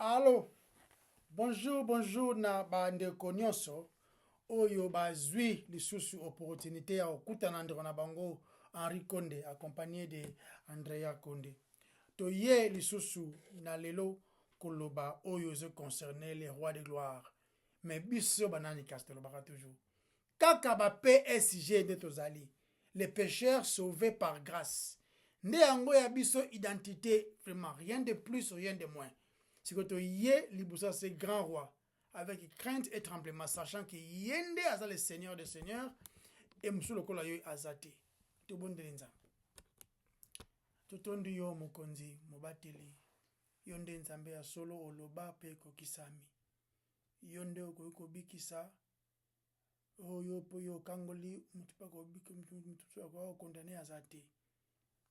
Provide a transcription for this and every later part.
Allô, bonjour na bandeko nyonso oyo bazwi lisusu opportunité ya okutana ndeko na bango Henri Konde accompagné de Andrea Konde. Toye lisusu na lelo koloba oyo ze concerné les rois de gloire. Mais biso banani kastelo baka toujours. Kaka ba PSG de tozali, les pécheurs sauvés par grâce. Nde yango ya biso identité, vraiment rien de plus, rien de moins. Si que tu yé libousa ce grand roi avec crainte et tremblement, sachant que yende aza le Seigneur des seigneurs et musu lokola yo azate. To bondele nzambe. Totondi yo mokonzi mobateli. Yonde nzambe ya solo oloba pe kokisami. Yonde okoyiko bikisa oyo po yo kangoli mutu pa ko biki mutu ko condamné azate.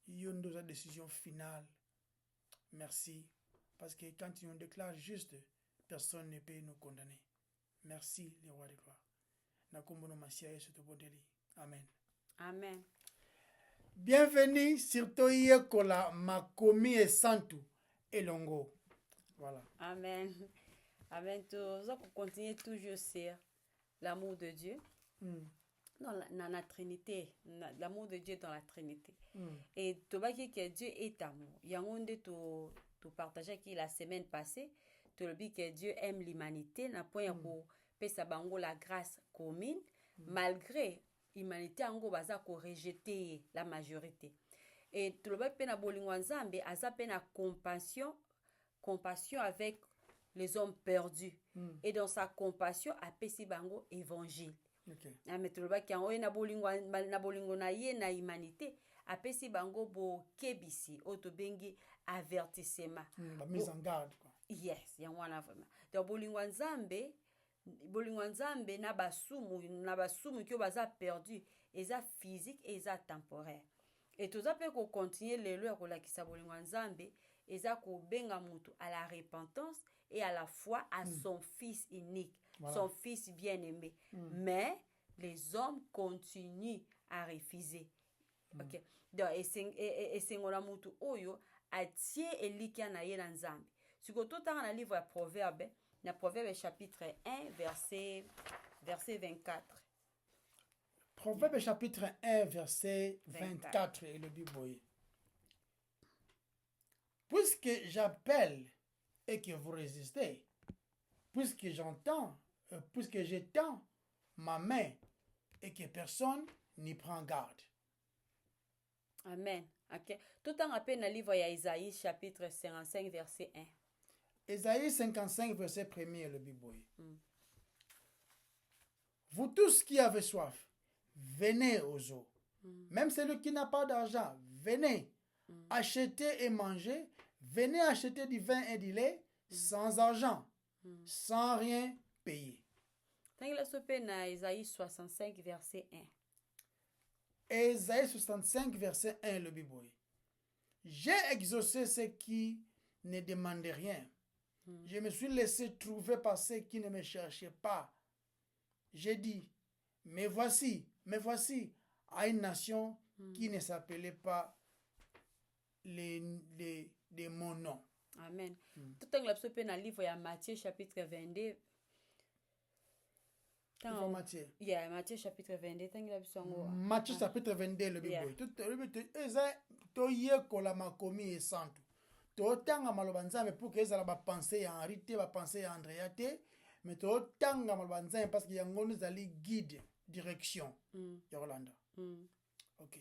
Yonde sa décision finale. Merci. Parce que quand on déclare juste, personne ne peut nous condamner. Merci, les rois de gloire. Nakombono Masia et Sotobodeli. Amen. Amen. Bienvenue sur Toye Kola Makomi et Santu Elongo. Voilà. Amen. Amen. Nous allons continuer toujours sur l'amour de Dieu. Dans la Trinité. L'amour de Dieu dans la Trinité. Et tu vois que Dieu est amour. Il y a un de tu partageais qui la semaine passée, tu le dis que Dieu aime l'humanité, n'a point pesa bango la grâce commune, malgré l'humanité ango baza ko rejeter la majorité. Et tu le vois pena bolingwa nzambe aza pena compassion avec les hommes perdus. Et dans sa compassion apesi bango évangile. Okay. Mais tu le vois qu'il y a na bolingo na ye na humanité apesi bango bo kebisi otobengi avertissement. Mise en garde quoi. Yes, yangwana vraiment. Donc bolingo nzambe na basumu ki baza perdu, eza physique et eza temporaire. Et tout ça peut qu'on continue les lois pour la kisa bolingo nzambe, eza ko benga mutu à la repentance et à la foi à son fils unique, voilà. Son fils bien-aimé. Mais les hommes continuent à refuser. OK. Donc et sengona mutu oyo atie elikia na ye na nzambe. Si ko to tanga na livre ya Proverbe, na Proverbe chapitre 1 verset 24. Proverbe chapitre 1 verset 24 et le Bible. Puisque j'appelle et que vous résistez, puisque j'étends ma main et que personne n'y prend garde. Amen. OK. Tout en rappel dans le livre de Isaïe chapitre 55 verset 1. Isaïe 55 verset 1 le Bible. Vous tous qui avez soif, venez aux eaux. Même celui qui n'a pas d'argent, venez. Achetez et mangez. Venez acheter du vin et du lait sans argent, sans rien payer. Isaïe 65 verset 1. Isaïe 65 verset 1 le Bible. J'ai exaucé ceux qui ne demandaient rien. Je me suis laissé trouver par ceux qui ne me cherchaient pas. J'ai dit, mais voici, à une nation qui ne s'appelait pas de mon nom. Amen. Tout en l'absolu dans le livre de Matthieu chapitre 22. Matthieu. Yeah, Matthieu chapitre 22. Matthieu chapitre 22 le Bible. Tout eza toye kola makomi et santu. Totanga maloba nzambe pour que ezala ba pensée ya Henri te, ba pensée ya Andrea te, mais totanga maloba nzambe parce que yango nous ali guide, direction. Yolanda. OK.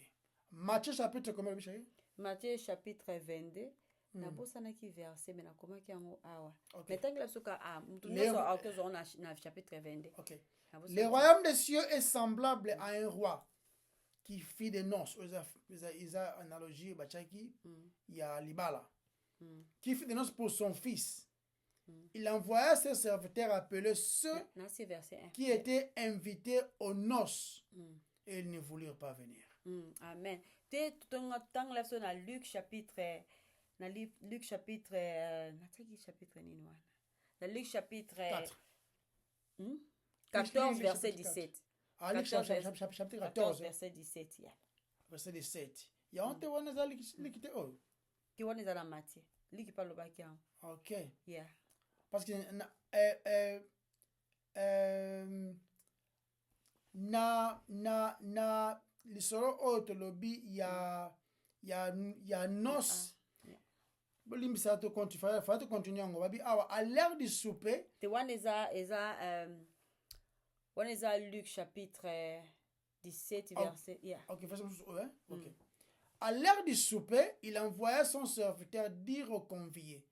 Matthieu chapitre combien le Bible? Matthieu chapitre 22. Na bosana ki verset mais na koma ki yango awa. Mais tangi la soka na chapitre 22. OK. Le royaume des cieux est semblable à un roi qui fit des noces. Ils ont analogie bachaki il y a libala. Qui fit des noces pour son fils. Il envoya ses serviteurs appeler ceux qui étaient invités aux noces et ils ne voulurent pas venir. Amen. Dans Luc chapitre Luc chapitre dans Luc chapitre 14 verset 17. Ah, Luc chapitre 14 verset 17. Verset 17. Il y a honte wana za likite oh. Ki wana za la Matthieu. Liki pa lobaki. OK. Yeah. parce que na lisolo oyo tolobi ya nos bolimbisa to continue fa to continue ngo babi awa à l'heure du souper the one is Luc chapitre 17 verset OK, verset OK. À l'heure du souper, il envoya son serviteur dire aux conviés,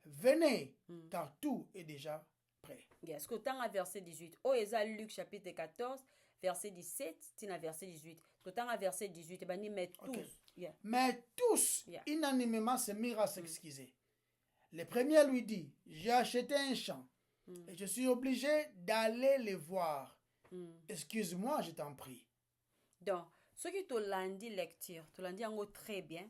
venez, car tout est déjà prêt. Yes, que tant à verset 18. Oh, eza Luc chapitre 14, verset 17, tina verset 18. Que tant à verset 18, ben, mais tous. Okay. Yeah. Mais tous, unanimement, se mirent à s'excuser. Le premier lui dit, j'ai acheté un champ et je suis obligé d'aller le voir. Excuse-moi, je t'en prie. Donc, ce qui te lundi lecture, te lundi en très bien,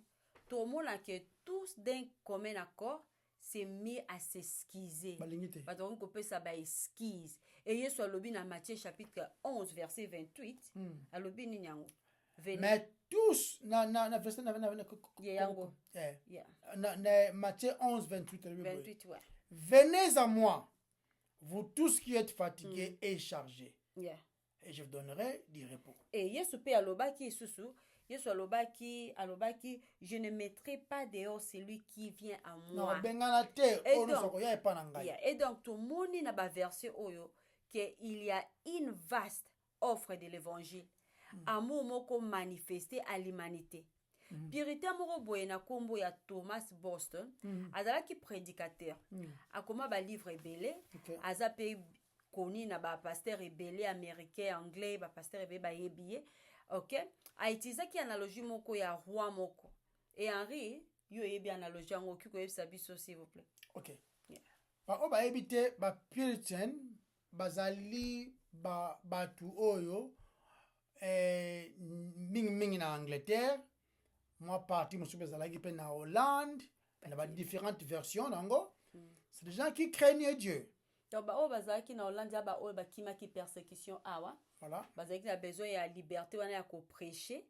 tout le monde que tous d'un commun accord s'est mis à s'excuser. Parce qu'on peut ça ba excuse. Et il y a lobi dans Matthieu chapitre 11 verset 28, à lobi ni nyango. Mais tous na verset na Matthieu 11 28 ouais. Venez à moi, vous tous qui êtes fatigués et chargés. Et je vous donnerai du repos. Et Yesu pe alobaki susu, Yesu alobaki, je ne mettrai pas dehors celui qui vient à moi. Et donc tout le monde n'a pas versé oyo qu'il y a une vaste offre de l'évangile. Amour moko manifesté à l'humanité. Pirita moko boye na kombo ya Thomas Boston, azalaki prédicateur. Akoma ba livre belé, azape connu na ba pasteur rebelle américain anglais ba pasteur rebelle ba yebiye. OK, a utilisé qui analogie moko ya roi moko. Et Henri, yo yebi analogie ngo ki ko yebisa biso s'il vous plaît. OK. Ba o ba yebite ba Puritan bazali ba tu oyo ming na Angleterre, moi parti mo bazalaki pe na Hollande, na ba différentes versions nango. C'est des gens qui craignent Dieu. Donc ba o bazalaki na Hollande ba o ba kimaki persécution awa. Voilà. Bazalaki na besoin ya liberté wana ya ko prêcher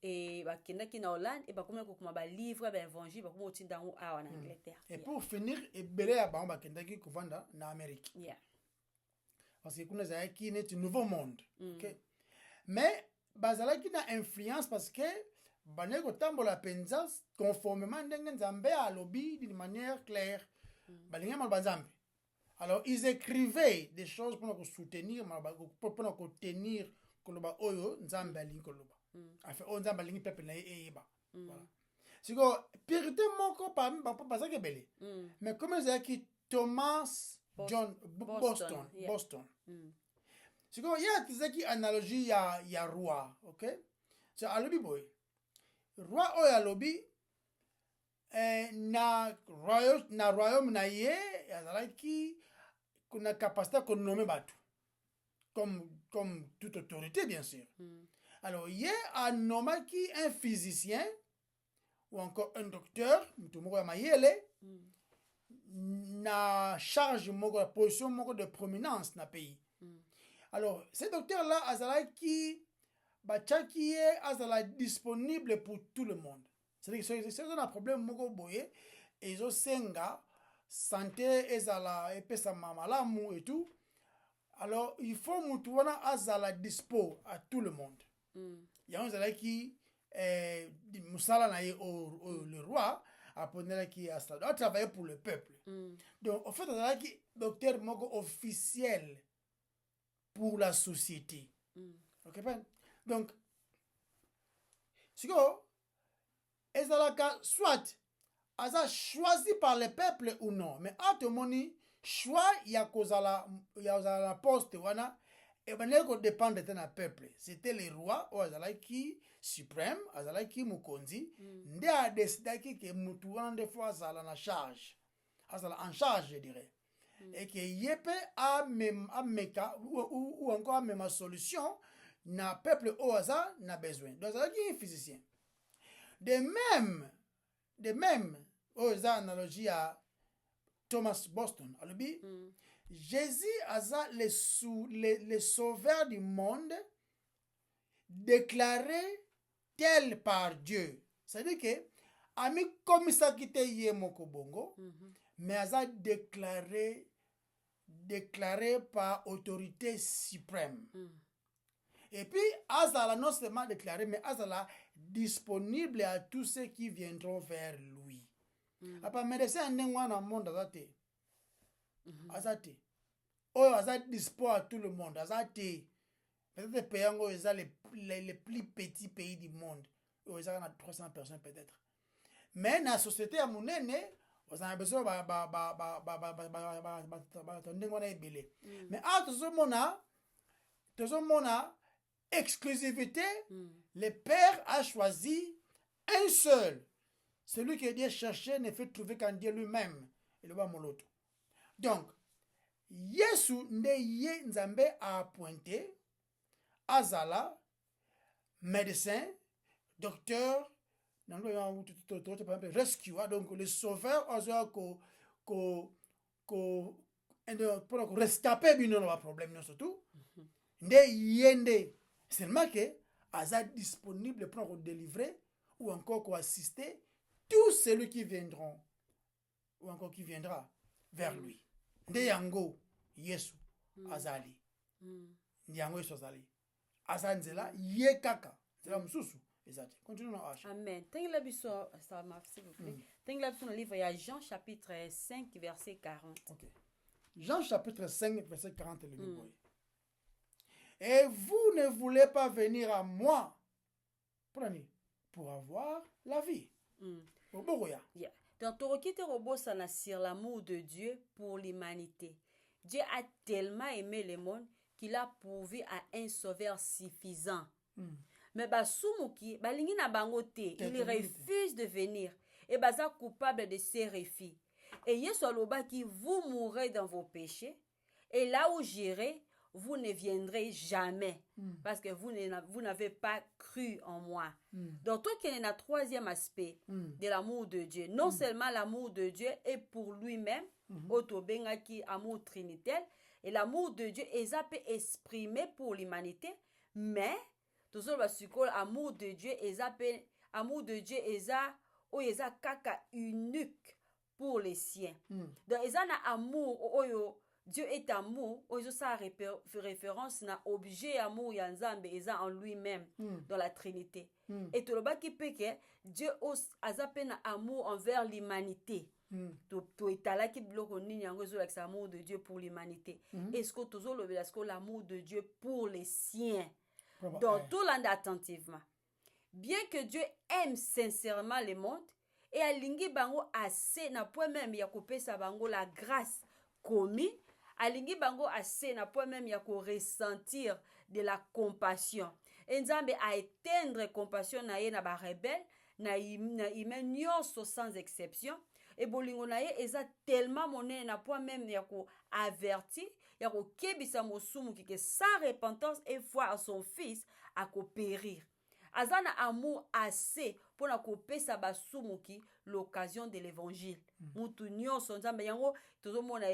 et ba kendaki na Hollande et ba komela ko kuma ba livre ba évangile ba komo tinda ngo awa na Angleterre. Et pour finir et belé ya ba kendaki ko vanda na Amérique. Yeah. Parce que kuna zaki net nouveau monde. OK. Mais bazalaki na influence parce que baneko tambola penza conformément ndenge nzambe a lobby d'une manière claire. Balinga mal bazambe. Alors ils écrivaient des choses pour nous soutenir, pour nous tenir koloba oyo nzambe alingi koloba. Enfin on nzambe alingi peuple na eyeba. Voilà. Siko purité moko pa bazaki belé. Mais comme zaki Thomas John Boston. Siko ya tizaki analogie ya roi, OK? So alobi boy. Roi oyo alobi na royaume na ye azalaki kuna capacité de nommer batu comme toute autorité bien sûr. Alors ye a nommé qui un physicien ou encore un docteur mutumoko ya mayele na charge moko la position moko de prominence na pays. Alors ce docteur là azalaki bachaki azala disponible pour tout le monde. C'est-à-dire que c'est un problème moko boye et zo senga santé ezala epesa mamalamu et tout. Alors il faut mutu wana azala dispo à tout le monde. Ya azala ki musala na le roi aponela ki a travailler pour le peuple. Donc en fait azala ki docteur moko officiel pour la société. OK ben? Donc siko ezalaka soit aza choisi par le peuple ou non, mais à tout moni choix ya kozala la poste wana et baneko dépendre de un peuple. C'était le roi ou azala qui suprême, azala qui mukonzi, nde a décidé que mutu wana des fois azala na charge. Azala en charge je dirais. Et que yepe a même meka ou encore même solution na peuple au hasard n'a besoin. Donc azala qui physicien. De même, aux analogies à Thomas Boston, Jésus a le sauveur du monde déclaré tel par Dieu. C'est-à-dire que, ami comme ça qui te yé moko bongo, mais aza déclaré par autorité suprême. Et puis, azala non seulement déclaré, mais azala disponible à tous ceux qui viendront vers lui. Apa médecin ndengwa na monde azate. Azate. Oh, azate dispo à tout le monde. Azate. Peut-être pays ango les plus petits pays du monde. Ils ont 300 personnes peut-être. Mais dans la société à monene, on a besoin mais à tout ce monde exclusivité, le Père a choisi un seul. Celui que Dieu cherchait ne fait trouver qu'en Dieu lui-même. Et le moloto. Donc, Yesu ne Nzambe a appointé azala médecin, docteur, rescue, donc le sauveur pour rescaper le problème surtout. Seulement que aza disponible pour délivrer ou encore pour assister tous ceux qui viendront ou encore qui viendra vers lui. Nde yango Yesu azali. Yango Yesu azali. Azanzela ye kaka. Zela mususu ezati. Continue na Asha. Amen. Tengela biso ça m'a s'il vous plaît. Tengela biso le livre il y a Jean chapitre 5 verset 40. OK. Jean chapitre 5 verset 40 le livre. Et vous ne voulez pas venir à moi pour avoir la vie. Yeah. Donc, Torokite Robosa na sur l'amour de Dieu pour l'humanité. Dieu a tellement aimé le monde qu'il a pourvu à un sauveur suffisant. Mais Basumuki, balingi na bangote, il refuse de venir. Et baza coupable de ses refus. Et Yesu aloba qui vous mourrez dans vos péchés. Et là où j'irai, vous ne viendrez jamais parce que vous n'avez pas cru en moi. Donc, tout qui est le troisième aspect de l'amour de Dieu. Non seulement l'amour de Dieu est pour lui-même, qui amour trinitaire, et l'amour de Dieu est exprimé pour l'humanité, mais tout ça, l'amour de Dieu est kaka unique pour les siens. Donc, ils ont un amour. Dieu est amour, ça référence à objet amour yanzambe en lui-même dans la Trinité. Et tout le bas qui peut que Dieu a amour envers l'humanité. To etala ki bloko nini yango zo like amour de Dieu pour l'humanité. Est-ce que toujours l'amour de Dieu pour les siens? Donc tout l'ande attentivement. Bien que Dieu aime sincèrement le monde et alingi bango assez na point même ya kopesa bango la grâce commune. Alingi bango assez na point même ya ko ressentir de la compassion. Nzambe a éteindre compassion na ye na ba rebelle na nyonso sans exception. Et bolingo na ye eza tellement monene na point même ya ko avertir ya ko kebisa mosumu ki sans repentance et foi à son fils a ko périr. Azana amour assez pour na kopesa basumuki l'occasion de l'évangile. Mutu nyonso nzambe yango tozomona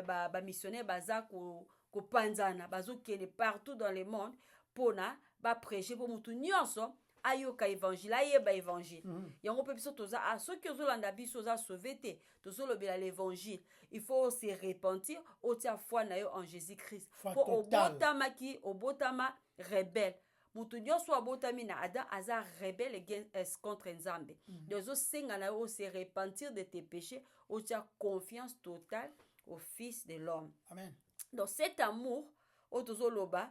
ba missionnaire baza ko panzana bazo kene partout dans le monde pona ba prêcher pour mutu nyonso ayoka évangile ayeba évangile. Yango pe biso toza soki ozolanda biso za sauveté tozolobela l'évangile. Il faut se repentir au tia foi na yo en Jésus-Christ. Pour obotama rebelle. Mutu nyonso abotami na Adam aza rebelle contre Nzambe. Dozo senga na yo se repentir de tes péchés, au tia confiance totale au Fils de l'homme. Amen. Donc cet amour otozo loba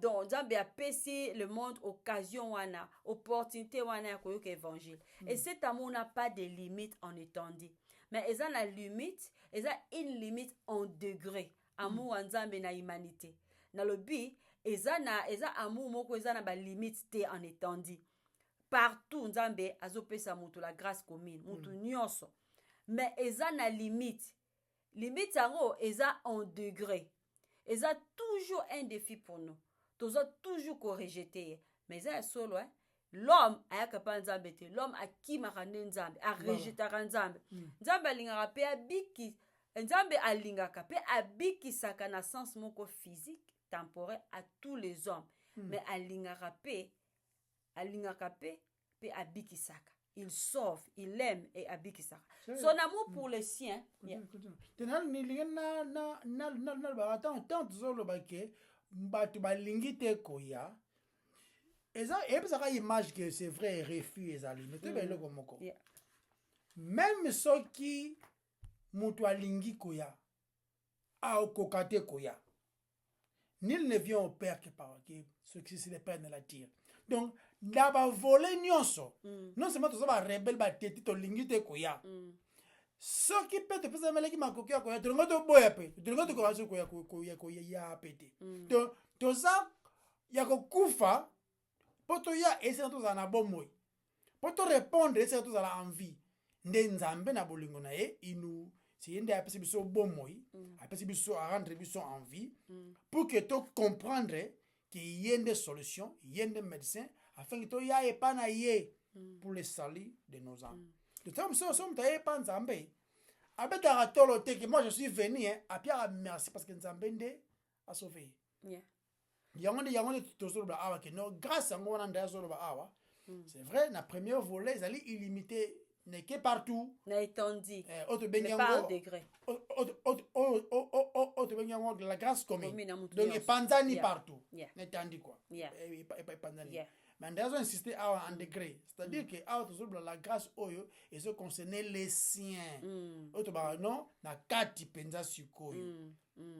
donc Nzambe a pesi le monde occasion wana, opportunité wana ko yoka évangile. Et cet amour n'a pas de limite en étendue. Mais ils ont la limite, ils ont une limite en degré. Amour Nzambe na humanité. Na lobi eza amour moko eza na ba limite te en étendue. Partout Nzambe azopesa mutu la grâce commune, mutu nyonso. Mais eza na limite. Limite yango eza en degré. Eza toujours un défi pour nous. Toza toujours ko rejeter. Mais eza solo l'homme ayaka pa Nzambe te. L'homme akimaka Nzambe, a rejetaka Nzambe. Nzambe alingaka pe abiki. Nzambe alingaka pe abikisaka na sens moko physique temporaire à tous les hommes. Mais alingaka pe pe abikisaka. il sauve, il aime et abikisaka. C'est- Son amour pour les siens. Yeah. Tenal ni linga na ba tant zolo ba ke bato balingi te koya. Eza ebisaka image que c'est vrai refus ezali. Mais te bele ko moko. Yeah. Même soki mutu alingi koya a okokate koya. Nul ne vient au Père que par qui ceux qui se le Père ne l'attire. Donc la ba voler nyonso. Non seulement to ba rebelle ba teti to lingi te koya. Soki pe te pesa meleki makoki ya koya, tulongo to boya pe. Tulongo to koya ya pete. Donc toza ya kokufa poto ya ese to za na bomoi. Poto répondre ese to za la envie. Nde nzambe na bolingo na ye inu si yende apesi biso bomoi, apesi biso a rendre biso en vie pour que to comprendre que yende solution, yende médecin afin que to ya epana ye pour le salut de nos âmes. De temps sommes ta epa nzambe. Abeta tolo te que moi je suis venu a Pierre merci parce que nzambe nde a sauvé. Yeah. Yango to solo ba awa que no grâce à ngona nda solo ba awa. C'est vrai na premier volet zali illimité n'est que partout. Na étendu. Autre Mais pas en degré. Autre benyango de la grâce commune. Donc et panzani partout. N'étendi quoi. Et panzani. Mais on a insisté en degré. C'est-à-dire que la grâce oyo et ce concernait les siens. Autre bah non na kati penza sukoyo.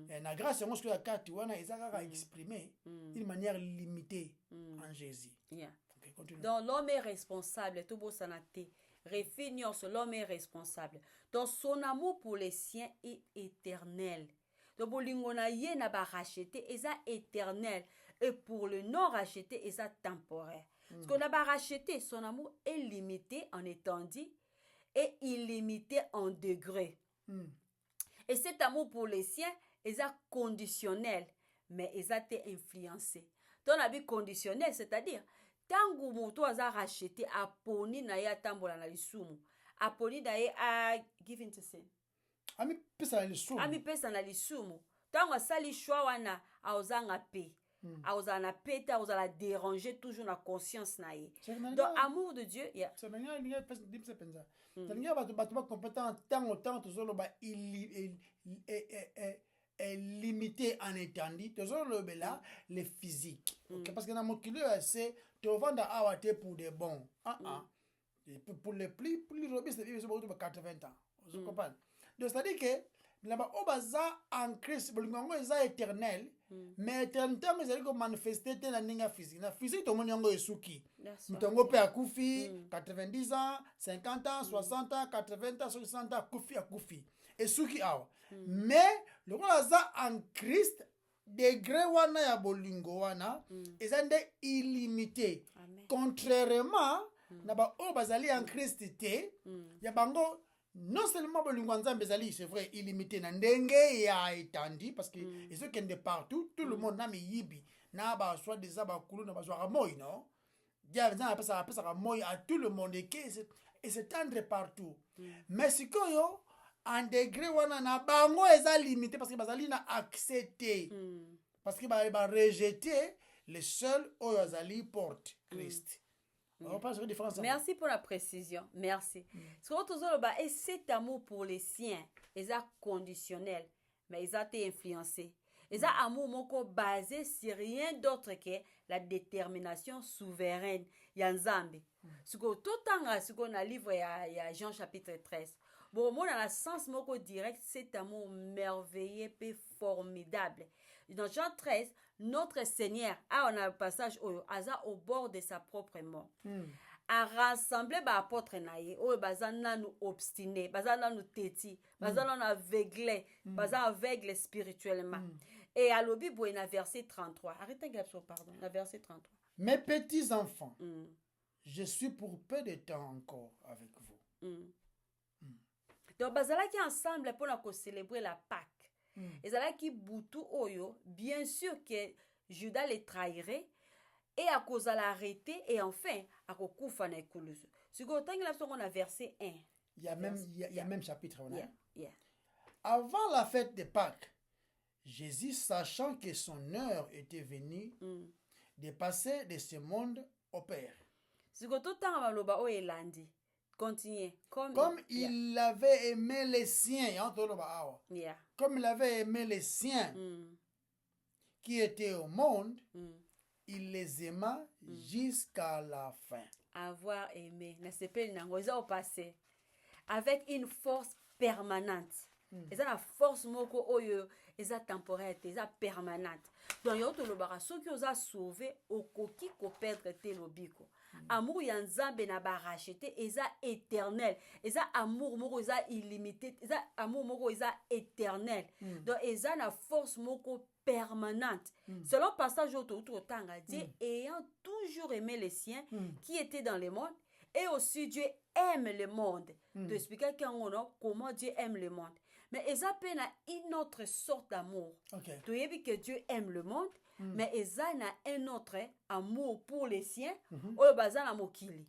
Et la grâce c'est moi ce que la kati wana ezaka exprimer d'une manière limitée en Jésus. Yeah. Donc l'homme est responsable tout beau sanate. Réfinir l'homme est responsable. Donc son amour pour les siens est éternel. Donc bolingona ye na ba racheté et ça éternel. Et pour le non racheté et ça temporaire. Parce qu'on a pas racheté, son amour est limité en étendue et illimité en degré. Et cet amour pour les siens est conditionnel, mais il a été influencé. Ton avis conditionnel, c'est-à-dire tangu moto aza racheté aponi na ya tambola na lisumu aponi na ye a given to sin ami pesa na lisumu tangu asali choix wana aozanga pe aoza na pete aoza la déranger toujours na conscience na ye donc amour de Dieu ya c'est nanga linga pesa dipse penza tanga bato ba compétent tant tozolo ba est limité en étendue tozolo bela les physiques OK parce que na mokili c'est te vendre awa te pour des bons pour les plus robustes ils sont autour de 80 ans vous comprenez donc c'est à dire que là-bas obaza en Christ bolingo eza éternel mais éternité mais c'est comme manifester na ninga physique na physique to monyango esuki mutongo pe akufi 90 ans 50 ans 60 ans 80 ans 60 ans akufi esuki awa mais le roi za en Christ degré wana ya bolingo wana eza nde illimité. Contrairement na ba o bazali en Christ te ya bango non seulement bolingo nzambe ezali c'est vrai illimité na ndenge ya étendue parce que ils sont de partout tout le monde na miyibi na ba soit des abakulu na ba soit moi non dia nzambe apesa moi à tout le monde et c'est tendre partout mais sikoyo en degré wana na bango eza limité parce que bazali na accepter parce que ba rejeter les seuls oyo azali porte Christ. Merci pour la précision. Merci. Et cet amour pour les siens est conditionnel, mais ils ont été influencés. Ils ont un amour basé sur rien d'autre que la détermination souveraine. Yanzambi. Ce que tout temps, ce qu'on a livre il y a Jean chapitre 13. Bon, moi dans le sens moko direct, cet amour merveilleux et formidable. Dans Jean 13, notre Seigneur a un passage au bord de sa propre mort. A rassemblé ba apôtre naye o bazana nous obstiné, bazana nous téti, bazana nous aveuglé, bazana aveugle spirituellement. Et à l'obi na verset 33. Arrêtez pardon, la verset 33. Mes petits enfants, je suis pour peu de temps encore avec vous. Donc bazala qui ensemble pour célébrer la Pâque. Et ça là qui boutou oyo, bien sûr que Judas les trahirait et à cause de l'arrêter et enfin à kokufa na ekulusu. Si vous avez la verset 1. Il y a même chapitre Avant la fête de Pâques, Jésus, sachant que son heure était venue de passer de ce monde au Père. Si vous avez maloba o elandi. Continuez. Comme il avait aimé les siens. Yeah. Comme il avait aimé les siens qui étaient au monde, il les aima jusqu'à la fin. Avoir aimé. N'est-ce pas au passé. Avec une force permanente. Et ça la force moko oyo eza temporaire, eza permanente. Donc yo to lobara ceux qui osa sauver okoki ko perdre te lobiko. Amour ya nzambe na ba racheter eza éternel. Eza amour moko eza illimité, eza amour moko eza éternel. Donc eza na force moko permanente. Selon passage auto tanga Dieu ayant toujours aimé les siens qui étaient dans le monde et aussi Dieu aime le monde. De expliquer comment Dieu aime le monde. Mais ils ont une autre sorte d'amour. Tu sais que Dieu aime le monde, mais ils ont un autre amour pour les siens.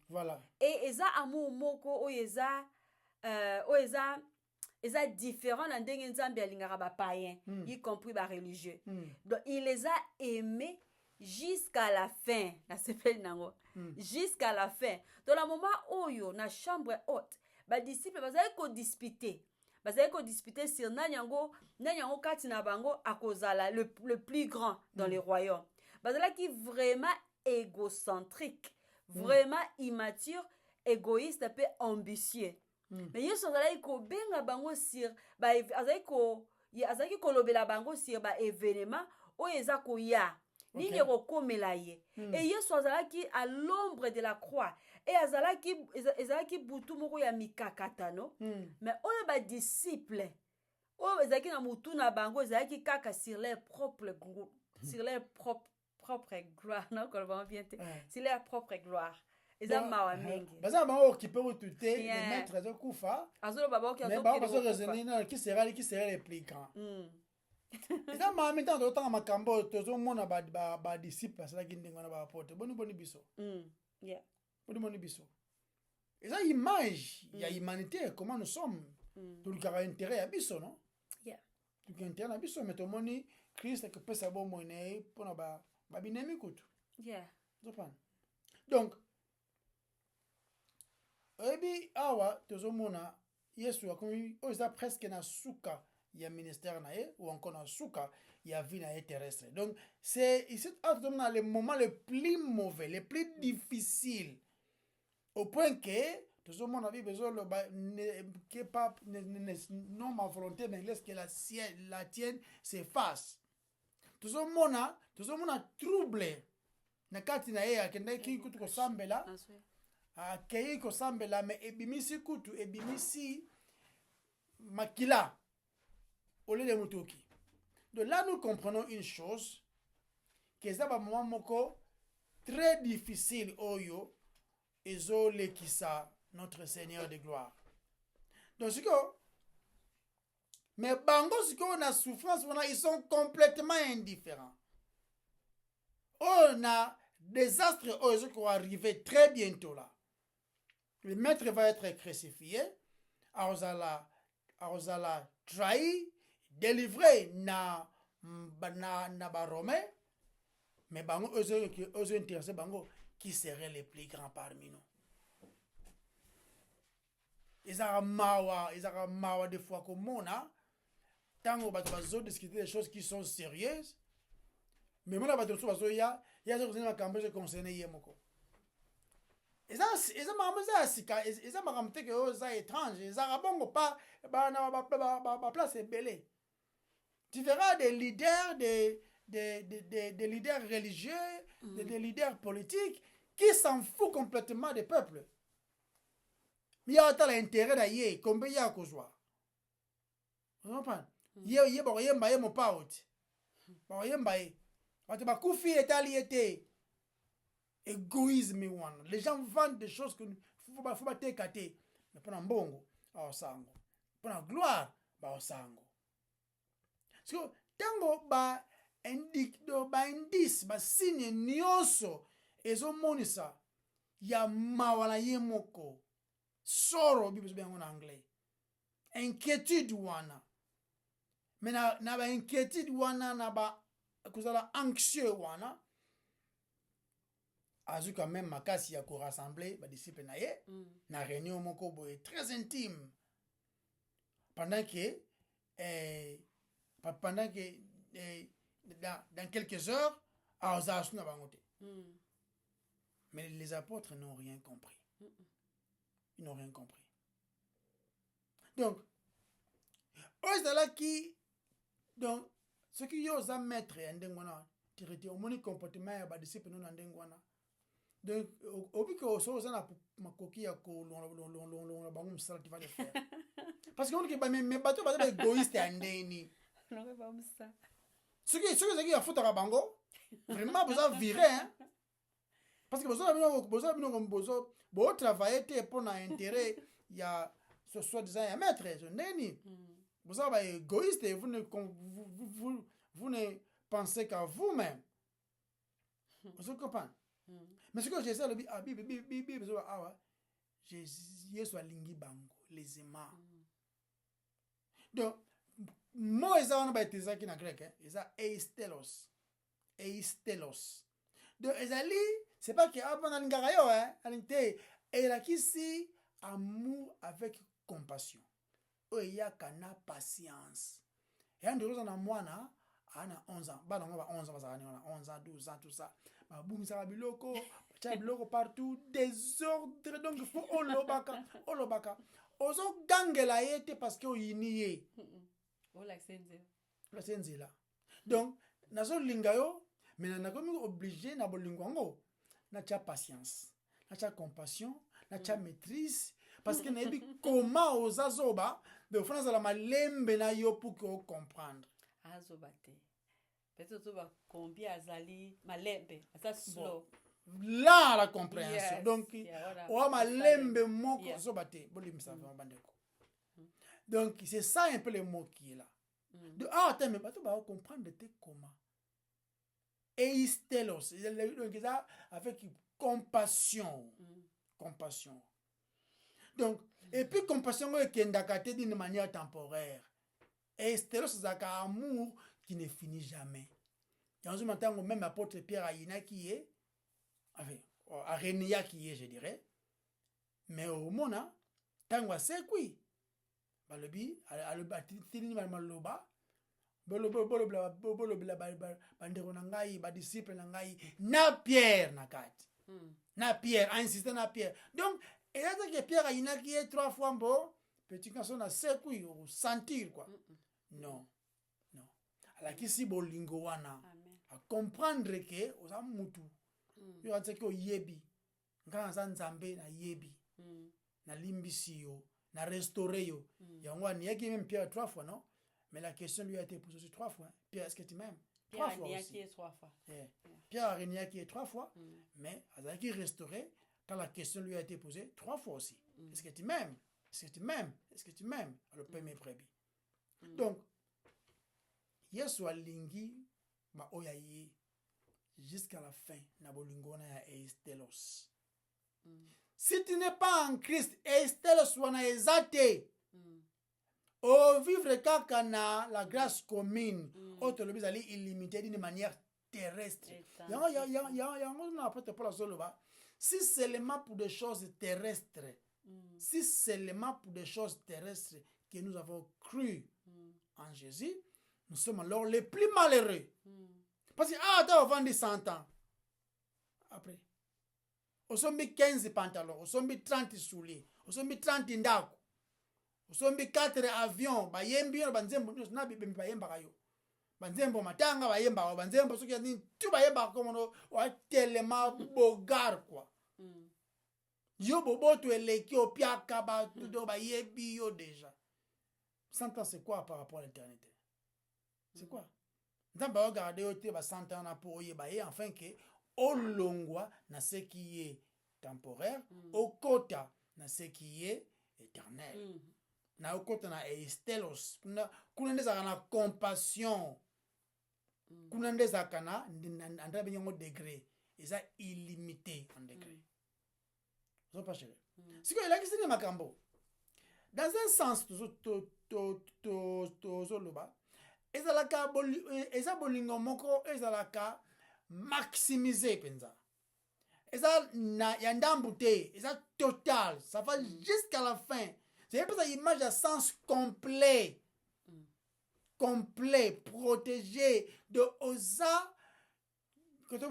Voilà. Et ils ont amour moko ils ont différent dans des païens, y compris les religieux. Donc il les a aimés jusqu'à la fin. Jusqu'à la fin. Dans le moment où il y a une chambre haute, les disciples vont disputer. Bazali ko disputer sur nanyango kati na bango akozala le plus grand dans les royaumes. Bazali qui vraiment égocentrique, vraiment immature, égoïste peu ambitieux. Mais yeso bazali ko benga bango sur azali ko lobela bango sur ba événement o eza ko ya. Nini kokomela ye. Et yeso azalaki à l'ombre de la croix. Et azalaki butu moko ya mikakatano. Mais oyo ba disciple oyo ezalaki na mutu na bango ezalaki kaka sur leur propre sur leur propre gloire. Non, comment bien sur leur propre gloire. Eza mawa mingi. Baza bango occupé otuté les maîtres de kufa. Azolo baba ki mais baba so raisonner na qui sera les plus grands. Eza ma maintenant d'autant makambo tozomona ba disciple asalaki ndingo na ba apôtre. Boni biso. Yeah. Boni biso. Eza image ya humanité comment nous sommes. Tout le caractère intérêt à biso non? Yeah. Tout le intérêt à biso mais to moni Christ que peut sabo moné pona ba binemi kutu. Yeah. Donc ebi awa tozomona Yesu akomi oza presque na suka ya ministère na ye ou encore na suka ya vie na terrestre. Donc c'est ici dans le moment le plus mauvais, le plus difficile au point que tozomona vie besoin que pas non ma volonté mais laisse que la tienne s'efface. Tozomona trouble na kati na ye akenda ki kutu ko sambela. Akei ko sambela mais ebimisi kutu ebimisi makila au lieu de mutoki. Donc là nous comprenons une chose que ça va moment moko très difficile oyo ezo lekisa notre Seigneur de gloire. Donc c'est que mais bango siko na souffrance ils sont complètement indifférents. On a désastre oyo qui va arriver très bientôt là. Le maître va être crucifié, Aozala trahi, délivré na Baromé, mais bango eux intéressés bango qui seraient les plus grands parmi nous. Ils ont mawa des fois comme mona, tango bazo discuter des choses qui sont sérieuses, mais mona bato so ya zo kusema kambo je concerne yemoko. Eza makamte que oza étrange, eza bongo pas ba place belé. Tu verras des leaders des leaders religieux, des leaders politiques qui s'en foutent complètement des peuples. Il y a l'intérêt d'ailleurs combien il y a kozwa. Vous comprenez? Ye ba yemba ye mo paoti. Ba yemba ye. Ba te ba kufi etaliete. Égoïsme wana. Les gens vendent des choses que faut pas técater. Mais pour un bongo, ba osango. Pour la gloire, ba osango. Parce que tango ba indice ba signe nyonso ezomonisa ya mawala yemoko. Sorrow bible bien en anglais. Inquiétude wana. Mais na ba inquiétude wana na ba kuzala anxieux wana. azu quand même makasi ya ko rassembler ba disciple na ye na réunion moko boye très intime pendant que dans quelques heures azasu na bango te. Mais les apôtres n'ont rien compris. Ils n'ont rien compris. Donc donc ce qui osent mettre ndengwana traité au moni comportement ya ba disciple non ndengwana. Donc obi ko so na makoki ya ko long bango msala tu vas le faire. Parce que on que mais bato ba égoïste andeni. Non pas ça. Ce qui a foutu à bango vraiment besoin virer hein. Parce que besoin travailler pour un intérêt il y a ce soi-disant ya maître ndeni. Vous êtes égoïste et vous ne pensez qu'à vous-même. Vous comprenez? Mais ce que j'ai dit, je suis lingi bango, les aimants. Donc, moi, ils ont baptisé qui na grec, ils ont eistelos. Eistelos. Donc, c'est pas que après on a l'ingarayo, et là qui si amour avec compassion. Il y a kana patience. Et un de nous en a moins, ana 11 ans. Bah non, on va 11 ans, 11 ans, 12 ans, tout ça. Bah boum, ça va biloko, biloko partout, désordre. Donc il faut olobaka. Ozo gangela yete parce que oyiniye. Oh la senze. La senze là. Donc nazo lingayo, mais na komi obligé na bolingwango. Na cha patience, na cha compassion, na cha maîtrise. Parce que nabi comment ozazoba de France la malembe na yo pour que comprendre. Azobate. Peut-être va combien azali malembe, asa slow. Là la compréhension. Yes. Donc o malembe moko zobate bolim ça va bandeko. Donc c'est ça un peu le mot qui est là. De attends mais bato ba comprendre de comment. Eistelos, donc ça avec compassion. Compassion. Donc, et puis compassion qui est d'une manière temporaire. Et stéros c'est un amour qui ne finit jamais. Dans un moment même apôtre Pierre Aïna qui est, enfin, Arenia qui est, je dirais, mais au moment, tant c'est quoi? Balobi, à le bâtir maloba, bandero nangai, ba disciple nangai, na Pierre nakati, na Pierre, insisté na Pierre. Donc et là que Pierre a inakié 3 fois bon, petit quand on a secoué ou sentir quoi. Non. Alors qu'ici bolingo wana à comprendre que aux amutu. Yo anse que yebi. Ngana za nzambe na yebi. Na limbisi yo, na restaurer yo. Yango ni yaki même Pierre 3 fois non? Mais la question lui a été posée aussi 3 fois. Pierre est-ce que tu m'aimes? 3 fois aussi. 3 fois. Pierre a qui 3 fois, mais Azaki restauré quand la question lui a été posée 3 fois aussi. Est-ce que tu m'aimes? Est-ce que tu m'aimes? Est-ce que tu m'aimes? Le premier prébi. Donc, Yesu alingi ma oyaye jusqu'à la fin na bolingo na ya eistelos. Si tu n'es pas en Christ, eistelos wana ezate. O vivre kaka na la grâce commune, autre le bizali illimité d'une manière terrestre. Yango na apôtre Paul azoloba. Si seulement pour des choses terrestres, si seulement pour des choses terrestres que nous avons cru en Jésus, nous sommes alors les plus malheureux. Parce que tu as vendu 100 ans. Après, on sommes 15 pantalons, on sommes 30 souliers, on sommes 30 ndako, on sommes 4 avions, bayembi banzembo na bibi bayemba kayo. Banzembo matanga bayemba banzembo soki ni tu bayemba comme on wa tellement bogar quoi. Yo bobo tu eleki opiaka ba tout bayebi yo déjà. 100 ans c'est quoi par rapport à l'éternité? C'est quoi? Nous va regarder au ba 100 ans na pour yebaye enfin que olongwa na ce qui est temporaire, au kota na ce qui est éternel. Na okota na eistelos kuna ndeza na compassion kuna ndeza kana ndra benyo degré eza illimité en degré. Vous pas chéri. Si que là qui c'est makambo. Dans un sens to loba ezalaka eza bolingo moko ezalaka maximiser penza. Et ça, il y a une embouteille. Et ça, total. Ça va jusqu'à la fin. C'est pour ça l'image à sens complet. Complet, protégé. De osa. It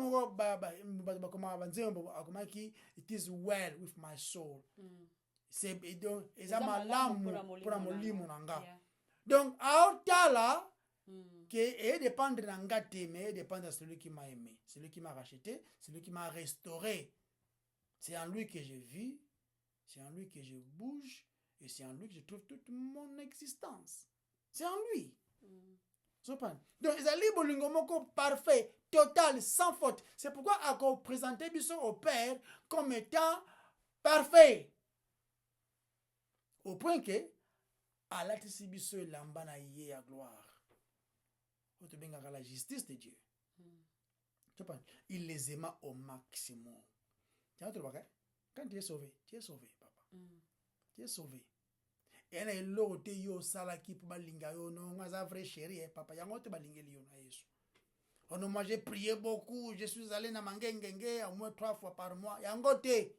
is well with my soul. C'est malamu pour molimo nanga. Donc, à Otala, qui dépendre nanga t'aimer, dépend de celui qui m'a aimé, celui qui m'a racheté, celui qui m'a restauré. C'est en lui que je vis, c'est en lui que je bouge, et c'est en lui que je trouve toute mon existence. C'est en lui. Donc, ils ont libre lingomoko parfait, total, sans faute. C'est pourquoi on présentait Bissot au Père comme étant parfait. Au point que, à la Bissot et l'ambana yé à gloire. On te benga la justice de Dieu. Il les aima au maximum. Quand tu es sauvé, papa. Tu es sauvé. Et il y a l'autre yo salaki pour balinga yo non ngaza vrai chéri papa yango te balingeli yo na Yesu. On moi j'ai prié beaucoup, je suis allé na mangengenge au moins 3 fois par mois yango te.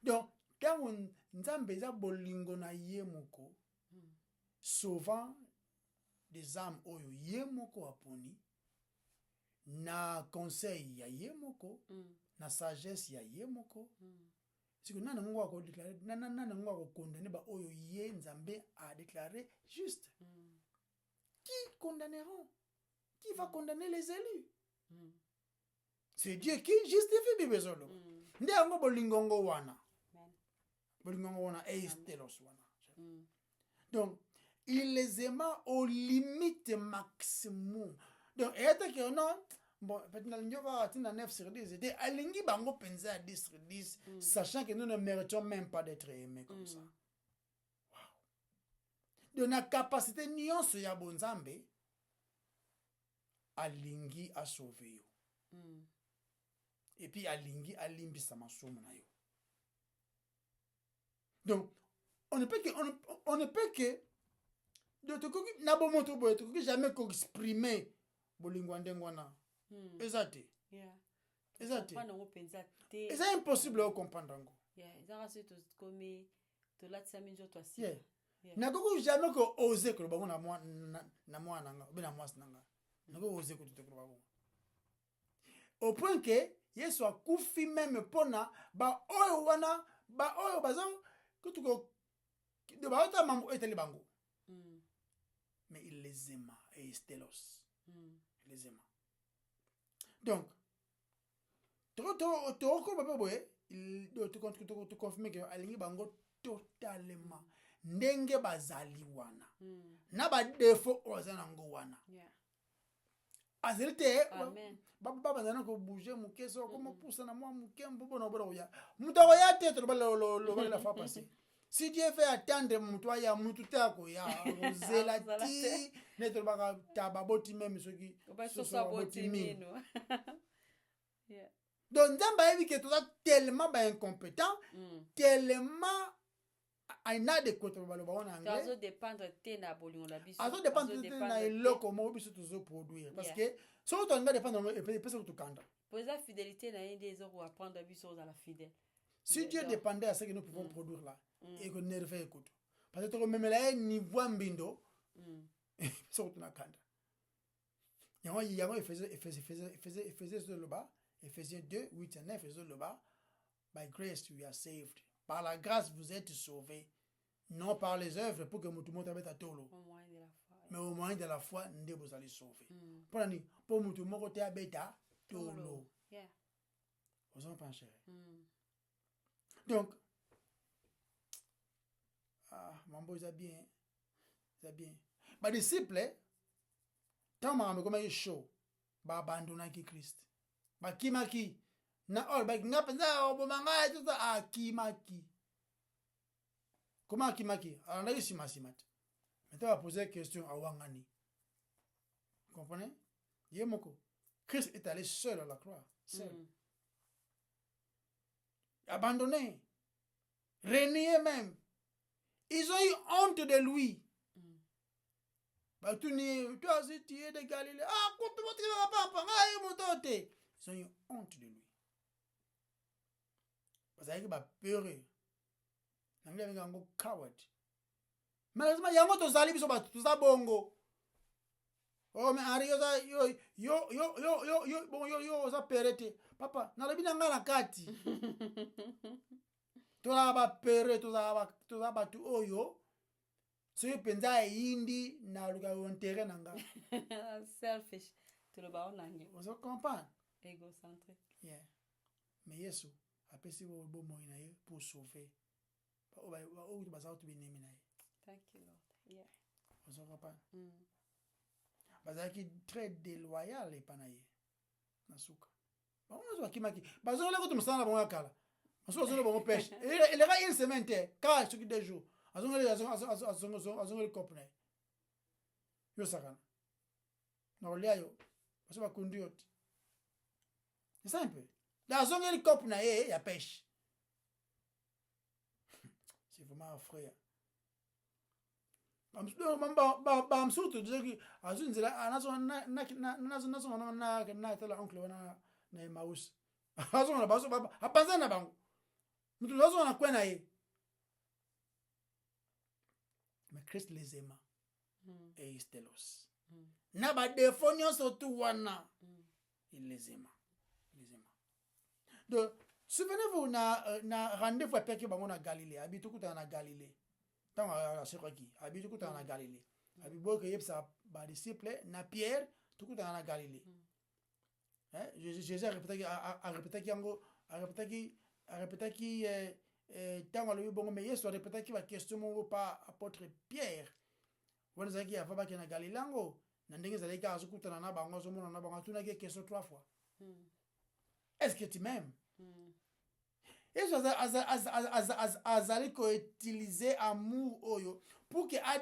Donc quand nzambe za bolingo na ye moko souvent des âmes oyo ye moko aponi na conseil ya ye moko na sagesse ya ye moko. C'est que nana ngwa ko déclarer nana ngwa ko condamner ba oyo ye nzambe a déclaré juste. Qui condamneront? Qui va condamner les élus? C'est Dieu qui justifie bibezolo. Ndi ango bolingongo wana. Bolingongo wana estelos wana. Donc il les aima au limite maximum. Donc et que non. Bon, peut-être que 9 sur 10, c'était alingi bango penza à 10 sur 10, sachant que nous ne méritons même pas d'être aimés comme ça. Wow. Donc, la capacité nuance ya bonzambe, alingi a sauvé yo. Et puis alingi a limbi sa masomo na yo. Donc, on ne peut que, de jamais qu'exprimer bolingwandengwana. Exact. Exact. C'est impossible de comprendre. Na koko jamais ko oser ko bango na moi nanga bena moi nanga. Na ko oser ko te ko bango. Au point que Yesu a kufi même pona ba oyo wana ba oyo bazon ko tu ko de ba ota mambo eteli bango. Mais il les aima et estelos. Il les aima. Donc, tu confirmes que alingi bango totalement. Ndenge bazali wana. Na ba défaut ozana ngo wana. Azilite baba bazana ko bouger mukeso comme pousse na moi mukembo bona bona ya. Mutako ya tête le la fois passer. Si Dieu fait attendre mutoa ya mututa ko ya zelati neto baka tababoti même ceux qui so saboti mino. Donc nzamba evi que tu es tellement incompétent, tellement inadéquat pour le baron anglais. Azo dépendre te na bolingo la biso. Azo dépendre te na eloko mo biso tuzo produire parce que si on doit dépendre et peut se kanda. Pour la fidélité na yende ezoko apprendre biso dans la fidèle. Si Dieu dépendait à ce que nous pouvons produire là et que nerve écoute. Parce que même là niveau mbindo so tuna kanda. Yango il faisait sur le bas. Ephésiens 2, 8 et 9, Ephésiens le bas. By grace we are saved. Par la grâce vous êtes sauvés. Non par les œuvres pour que tout le monde ait à tolo. Mais au moyen de la foi, vous allez sauver. Pour tout le monde ait à tolo. Vous en pensez? Donc, mambo ils a bien. Les disciples, tant que comme ils chaud, abandonner Christ. Bakimaki na all ba ngapenda obomanga tout ça akimaki. Comment akimaki? Alors là ici masimat. Maintenant on va poser une question à Wangani. Vous comprenez? Yemoko. Christ est allé seul à la croix, seul. Abandonné. Renié même. Ils ont eu honte de lui. Bah tu es de Galilée. Ah, comment tu vas pas? Ils ont eu honte de lui. bazalaki bapeureux nangai abenga yango coward malheureusement yango tozali biso bato toza bongo. Oh mais Henri yo oza pere te papa nalobi na ngai na kati tozala bapere toza bato oyo soki mpenza eyindi naluka ontere na nga. Selfish toloba onange ozo comprendre égocentrique. yeah. Mais Yesu apesi bomoi na ye pour sauver oyo bazala to binemi na ye. Thank you Lord. Yeah. ozo comprendre bazalaki très déloyal epa na ye na suka bango nyonso bakimaki bazongela kutu mosala na bango ya kala mosusu azongela bango pêche eleka une semaine te ka soki 2 jours azongeli cope na ye yo sakana na kolia yo baso bakundu yo te c'est simple azongeli cope na ye ya pêche. C'est vraiment frère bamsutu tozaki azunzela na tala oncle wana na Emmaüs azongana baso apanza na bango mutu azongana kwe na ye mais Christ les aima et ils telos na ba défaut nyonso tu wana il les aima. Donc souvenez-vous na rendez-vous avec bango na Galilée habitu kuta na Galilée tant à Sekoki habitu kuta na Galilée habibo ke yebsa ba disciple na Pierre tukuta na Galilée. Jésus a répété tant le bon mais Yesu a répété ki ba question mo pa apôtre Pierre wana zaki afa ba ke na Galilée ngo na ndenge zaleka azukuta na bango zo mona na bango tuna ke question 3 fois. Est-ce que tu m'aimes? Yesu azali ko utiliser amour oyo pour que a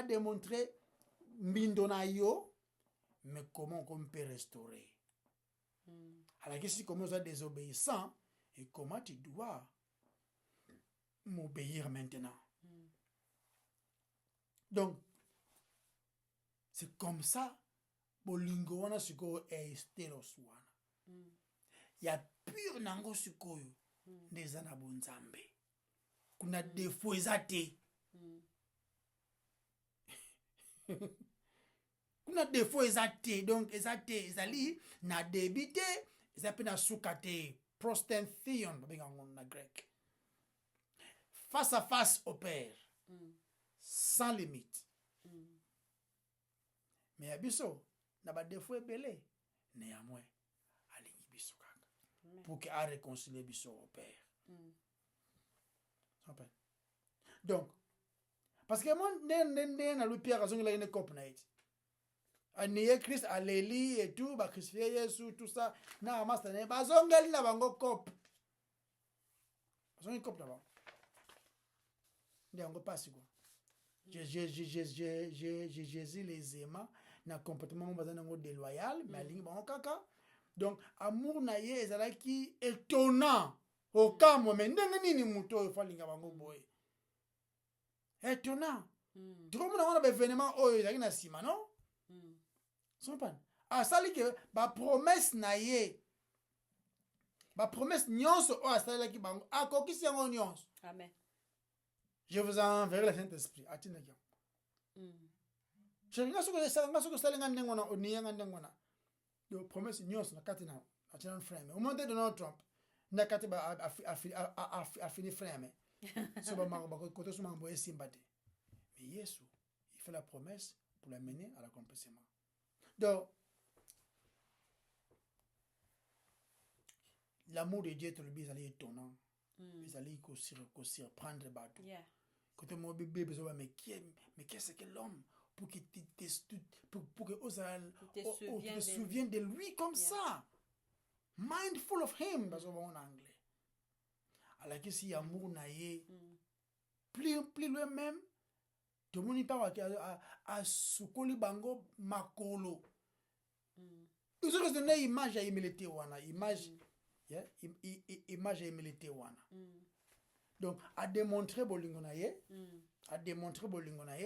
démontrer mbindo na yo, mais comment on peut restaurer. Alors que si comment tu es désobéissant et comment tu dois m'obéir maintenant. Donc c'est comme ça bolingo wana sikoyo esteros wana. Ya pure nango sikoyo ndeza na bonzambe. Kuna défaut ezate. Kuna défaut ezate donc ezate ezali na débité ezape na sukate prostenthion babenga na grec. Face à face au Père. Sans limite. Mais abiso na ba défaut ebele néanmoins alingi biso kaka pour que a réconcilier biso au Père. Donc parce que moi na lu Pierre azongela une coupe na iti aniye Christ aleli et tout ba crucifié Yesu tout ça na master ne bazongeli na bango coupe bazongeli coupe na bango ndiango pasi quoi. Jésus les aima na comportement bazana ngo déloyal mais alingi bango kaka. Donc amour na ye ezalaki étonnant au cas moment ndenge nini muto oyo falinga bango boye étonnant. Tu comprends on a événement oyo ezalaki na sima non son pan asali ke ba promesse na ye ba promesse nyonso o asalaki bango akokisi yango nyonso. Amen. Je vous enverrai le Saint-Esprit atina kya je nga soko salenga ndengona oniyanga ndengona de promesse nyonso na kati na atina frame au moment de Donald Trump na kati ba afini frame so ba mango koto so mango esimbate mais Yesu il fait la promesse pour l'amener à l'accomplissement. Donc l'amour de Dieu te le dit, allait étonnant. Ils allaient surprendre bateau. Quand mon bébé besoin mais qu'est-ce que l'homme pour que tu te souviennes de lui comme ça. Mindful of him parce en anglais. Alors que si amour naïe plus loin même tout le monde pas à sukoli bango makolo. Ils ont donné image à humilité wana image image à humilité wana. Donc à démontrer bolingo na ye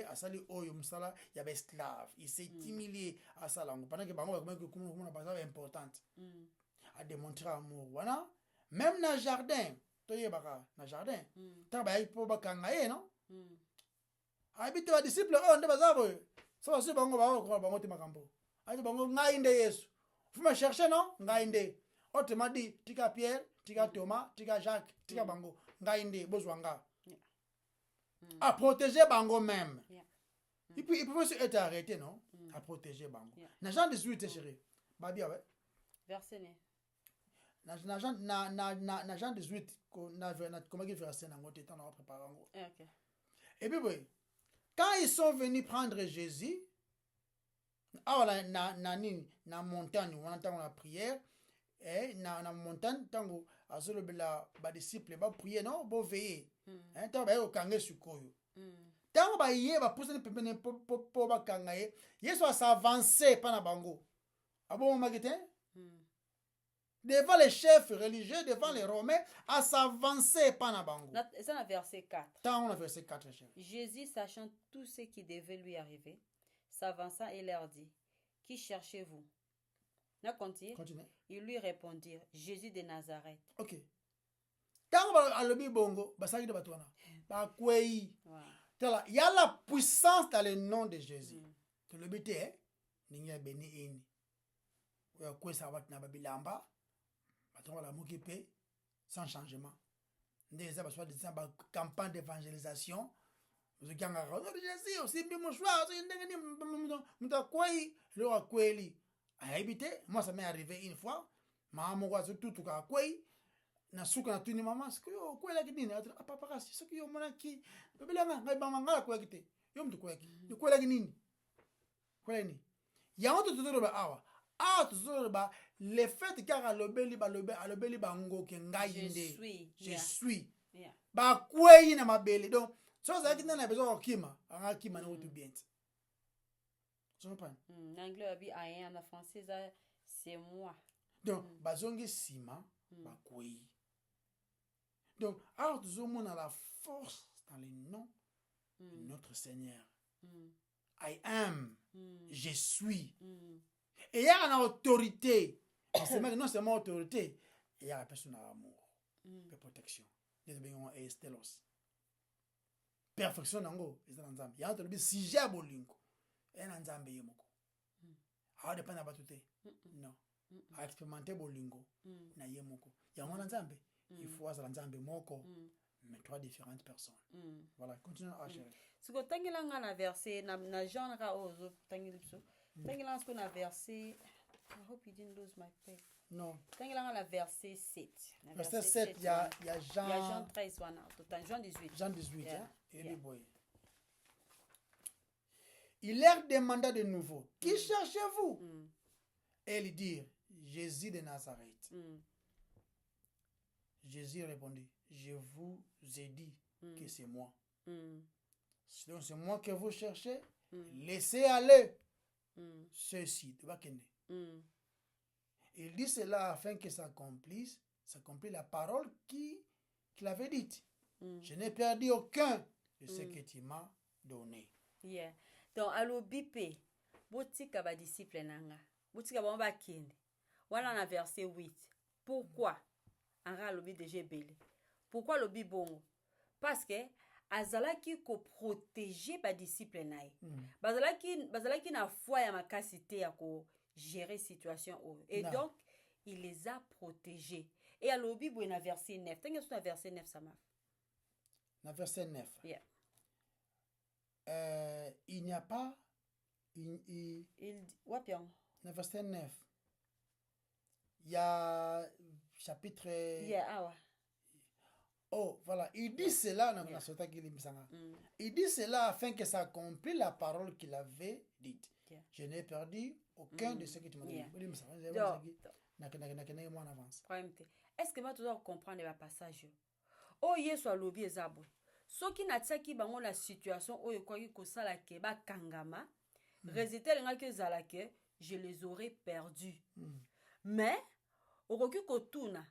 asali oyo musala ya ba esclave il s'est humilié à salango pendant que bango comme na basa importante a démontré amour wana même na jardin toyebaka na jardin ta ba po bakanga ye non habite ba disciple nde bazabo so basi bango ba bango te makambo ayi bango ngai nde Yesu fuma chercher non ngai nde autrement dit tika Pierre tika Thomas tika Jacques tika bango ngai nde bozwanga à protéger bango même il peut aussi être arrêté non à protéger bango na Jean 18 chérie babia ouais verset né na Jean 18 na comment il verset na ngote tant on prépare ngo OK et puis oui quand ils sont venus prendre Jésus na montagne on entend la prière et na montagne tango azolobela ba disciple ba prier non bo veiller hein tango ba okanga sukoyo tango ba ye ba pousse pembeni po ba kanga ye Yesu s'avancer pas na bango abo magetin devant les chefs religieux devant les romains à s'avancer pas na bango c'est dans verset 4 tango na verset 4 Jésus sachant tout ce qui devait lui arriver s'avança et leur dit qui cherchez-vous na continue ils lui répondirent Jésus de Nazareth. OK tango alobi bongo basaki de batwana ba kwei tala il y a la puissance dans le nom de Jésus que le but est ninga beni ini ya kwesa wat na babilamba batonga la mokipe sans changement ndeza baswa de ba campagne d'évangélisation vous ganga Jésus aussi bi moshwa ndenge ni muta kwei le kweli a habité moi ça m'est arrivé une fois maman kwa tout ka kwei na suka na tuni mama siko kwela kidini papa kasi siko yo mona ki bebelanga ngai mama ngala kwa kite yo mtu kwa ki yo kwela kidini kwela ni ya watu tuzoba awa tuzoba le fait car alobeli bango ke ngai nde je suis ba kwei na mabele donc so ça qui na besoin okima anga kima na utu bien tu comprends anglais abi I en français c'est moi donc bazongi sima ba kwei. Donc, alors nous avons la force dans le nom de notre Seigneur. I am, je suis. Et il y a une autorité. Non seulement autorité, il y a la personne d'amour, de protection. Perfection nango, il y a un autorité si j'ai bolingo. Et un nzambe yemoko. Alors dépend de batute. Non. A expérimenter bolingo na yemoko. Il y a un nzambe. Il faut avoir nzambe moko mais trois différentes personnes. Voilà, continue à chercher. Ce que tangilanga na verset na Jean ka ozo tangilipso. Tangilanga ce qu'on a verset I hope you didn't lose my pen. Non. Tangilanga la verset 7. Verset 7, il y a Jean 13 wana, Jean 18. Jean 18 yeah. Hein? Et yeah. Boy. Il leur demanda de nouveau, qui cherchez-vous? Et ils dirent, Jésus de Nazareth. Jésus répondit, je vous ai dit que c'est moi. Donc c'est moi que vous cherchez. Laissez aller ceux-ci. Il dit cela afin que s'accomplisse la parole qu'il avait dite. Je n'ai perdu aucun de ce que tu m'as donné. Yeah. Donc alo bipe botika ba disciple nanga. Botika ba ba kende. Voilà na verset 8. Pourquoi? Anga lobi déjà belé. Pourquoi lobi bongo? Parce que azalaki ko protéger ba disciple nae. Bazalaki na foi ya makasité ya ko gérer situation et non. Donc il les a protégés. Et à lobi bo na verset 9. T'as na verset 9 ça m'a. Na verset 9. Yeah. Il n'y a pas na verset 9. Il y a chapitre Oh, voilà. Il dit cela, il dit cela afin que ça accomplisse la parole qu'il avait dite. Je n'ai perdu aucun de ce que tu m'as dit. Est-ce que tu dois comprendre le passage? Oh, Yesu alobi ezabo. Soki na tsaki bango la situation oyo koki kosala ke ba kangama, résultat lenga ke zalake, je les aurais perdus. Mais okoki kotuna,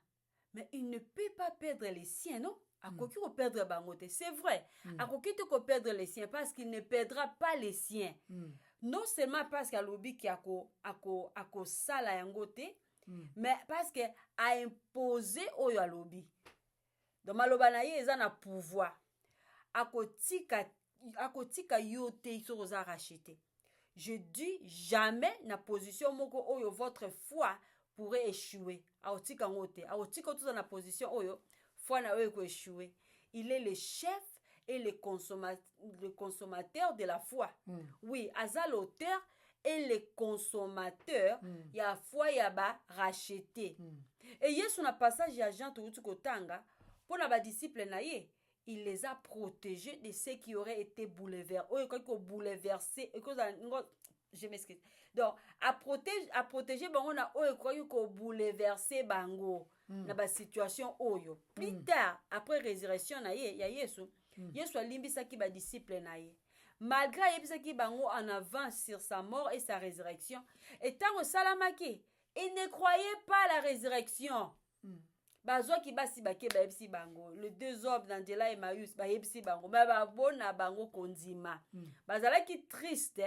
mais il ne peut pas perdre les siens, non? Akoki ko perdre bangote, c'est vrai. Akoki te ko perdre les siens parce qu'il ne perdra pas les siens. Non seulement parce qu'alobi ki ako sala yangote, mais parce que a imposé oyo alobi donc maloba na ye eza na pouvoir akotika yo te soki oza racheté. Je dis jamais na position moko oyo votre foi pourrait échouer. Aotika ngote. Aotika tout na position oyo foi na oyo ko échouer. Il est le chef et le consommateur de la foi. Oui, aza l'auteur et le consommateur ya foi ya ba racheté. Et yesu na passage ya Jean touti kotanga pour na ba disciple na ye. Il les a protégés de ceux qui auraient été bouleversés. Oh, quand bouleversé, je m'excuse. Donc, à protéger bango na oyo ko bouleverser bango na ba situation oyo. Plus tard, après résurrection na ye, ya Yesu, Yesu alimbisa ki ba disciple na ye. Malgré yebisa ki bango en avance sur sa mort et sa résurrection, et tant au salamaki, il ne croyait pas à la résurrection. Bazwa ki basi bake ba yebisi bango le deux hommes d'Angela et Emmaüs ba yebisi bango ba bona bango kondima bazalaki triste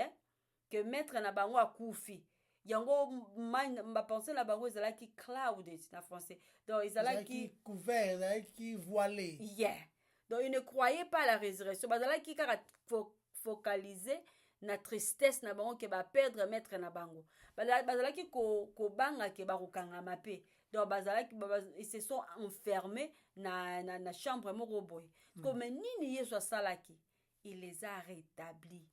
que maître na bango akufi yango ma pensée na bango ezalaki clouded na français donc ezalaki couvert ezalaki voilé donc ils ne croyaient pas à la résurrection bazalaki kaka focaliser na tristesse na bango ke ba perdre maître na bango bazalaki ko banga ke ba kokangama pe. Donc, ils se sont enfermés dans la chambre moroboy. Comme nini yeso salaki, il les a rétablis.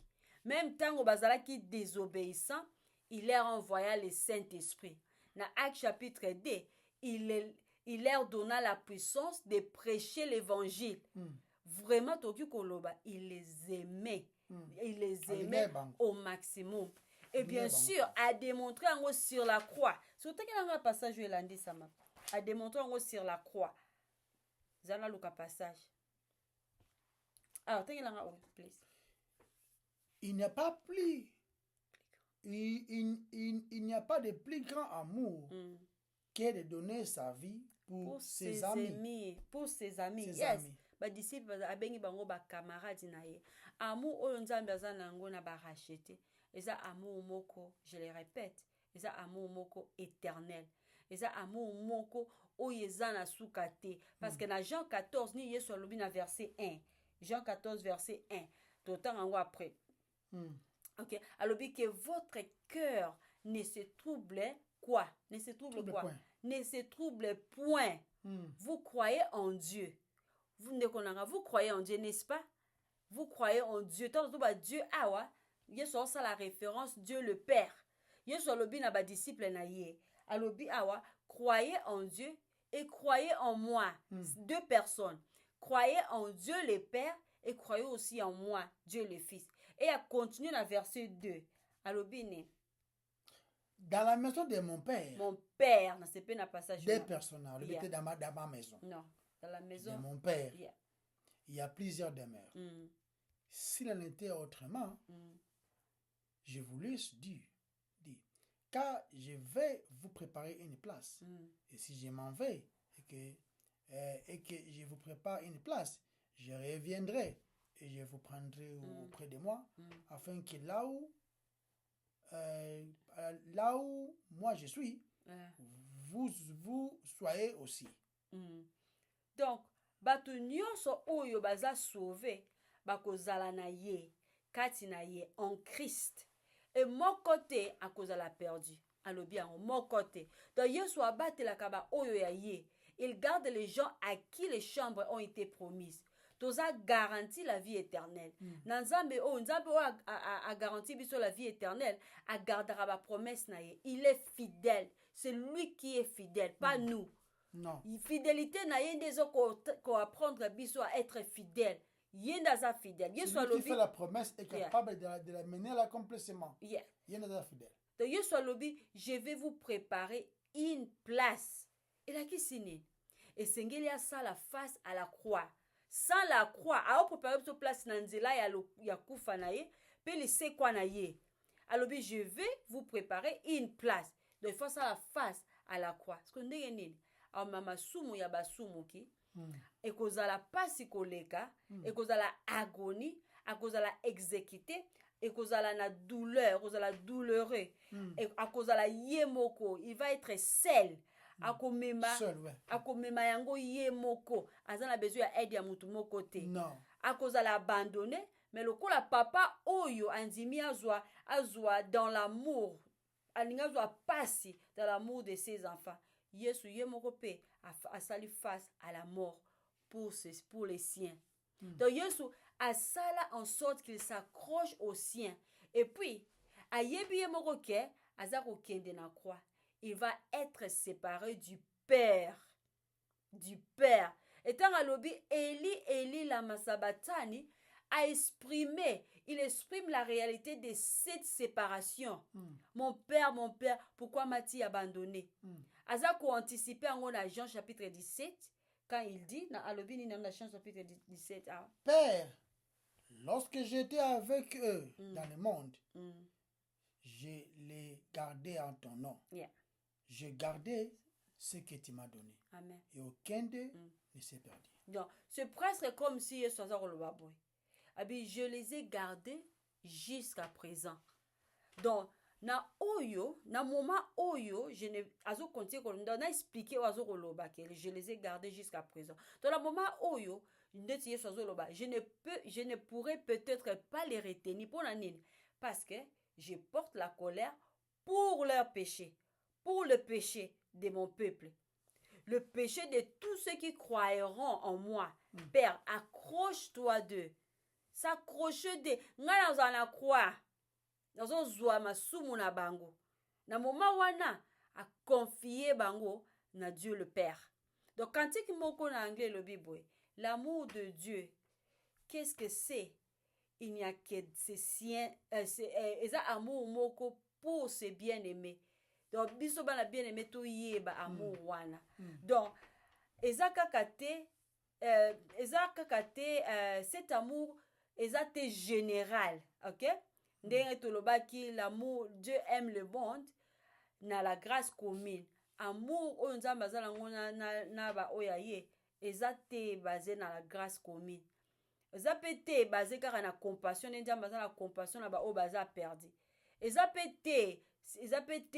Même tant que bazalaki désobéissant, il leur envoya le Saint-Esprit. Dans Actes chapitre 2, il leur donna la puissance de prêcher l'évangile. Vraiment, Toki Koloba, il les aimait. Il les aimait au maximum. Et bien sûr, a démontré en haut sur la croix. Surtout qu'il y a un passage où il a dit ça. A démontré en haut sur la croix. Zana Luka passage. Alors, il n'y a pas plus. Il n'y a pas de plus grand amour que de donner sa vie pour ses amis. Pour ses amis. Yes. Ba disciples abengi bango ba camarades na ye. Amour oyo nzambe azana ngo na ba racheté. Eza amour moko, je le répète, eza amour moko éternel. Eza amour moko oyo eza na sukate. Parce que na Jean 14 ni Yesu alobi na verset 1. Jean 14 verset 1. D'autant en après. OK, alobi que votre cœur ne se trouble quoi? Ne se trouble quoi? Point. Ne se trouble point. Vous croyez en Dieu. Vous croyez en Dieu, n'est-ce pas? Vous croyez en Dieu. Tant que Dieu awa Yesu a la référence Dieu le Père. Yesu alobi na ba disciple na ye. Alobi awa croyez en Dieu et croyez en moi. Deux personnes. Croyez en Dieu le Père et croyez aussi en moi, Dieu le Fils. Et a continué dans verset 2. Alobi ne. Dans la maison de mon père. Mon père, na sepe na passage. Deux personnes. Alobi était dans ma maison. Non, dans la maison de mon père. Il y a plusieurs demeures. S'il en était autrement, je vous laisse dire, car je vais vous préparer une place. Et si je m'en vais et que je vous prépare une place, je reviendrai et je vous prendrai auprès de moi, afin que là où moi je suis, vous soyez aussi. Donc, bato nyonso oyo baza sauvé, bakozala na ye, kati na ye en Christ. Et mon côté à cause de la perdu. Alobi en mon côté. Donc Yesu abate la kaba oyo ya ye. Il garde les gens à qui les chambres ont été promises. Toza garantit la vie éternelle. Nzambe a garanti biso la vie éternelle, a gardera ba promesse na ye. Il est fidèle. C'est lui qui est fidèle, pas nous. Non. Fidélité na ye ndezo ko apprendre biso à être fidèle. Yendaza fidèle. Celui qui fait la promesse est capable de la mener à l'accomplissement. Yendaza fidèle. Donc Yesu alobi, je vais vous préparer une place. Et là qui signe. Et sengeli a ça la face à la croix. Sans la croix, a préparer cette place na nzela ya kufa na ye, pe le se kwa na ye. Alobi, je vais vous préparer une place. Donc il faut ça la face à la croix. Parce que ndenge nini. A mama sumu ya basumu ki. Ekozala pasi koleka, ekozala agonie, ekozala exécuté, ekozala na douleur, ekozala douloureux, akozala ye moko, il va être seul. Akomema yango ye moko, azana besoin ya aide ya mutu moko te. Non. Akozala abandonné, mais lokola papa oyo andimi azwa dans l'amour, alingi azwa pasi dans l'amour de ses enfants. Yesu ye moko pe asali face à la mort pour les siens. Donc Yesu asala en sorte qu'il s'accroche aux siens. Et puis ayebi ye moko ke azako kende na croix. Il va être séparé du Père. Du Père. Et tant à l'obi, Eli lama sabatani a exprimé, il exprime la réalité de cette séparation. Mon Père, pourquoi m'as-tu abandonné? Azako anticipé en Jean chapitre 17, quand il dit, dans Alobini, dans Jean chapitre 17, Père, lorsque j'étais avec eux dans le monde, je les gardais en ton nom. Yeah. Je gardais ce que tu m'as donné. Amen. Et aucun d'eux ne s'est perdu. Donc, c'est presque comme si je les ai gardés jusqu'à présent. Donc, na moment oyo, je ne azo continuer na expliquer azo koloba que je les ai gardés jusqu'à présent. Dans le moment oyo, je ne pourrais peut-être pas les retenir pour la nine parce que je porte la colère pour leur péché, pour le péché de mon peuple, le péché de tous ceux qui croiront en moi. Père, accroche-toi d'eux. S'accrocher d'eux. Nga na croire. Nazo zwa masumu na bango. Na moment wana a confier bango na Dieu le Père. Donc quand il moko na anglais le Bible, l'amour de Dieu, qu'est-ce que c'est? Il n'y a que ces siens, c'est amour moko pour ses bien-aimés. Donc biso bana bien-aimé to yeba amour wana. Donc ezakakate cet amour ezate général, OK? Ndenge tolobaki l'amour, Dieu aime le monde na la grâce commune. Amour oyo nzambe azala ngo na ba oya ye ezate basé na la grâce commune. Ezapete basé kaka na compassion nzambe azala compassion na ba o baza perdu. Ezapete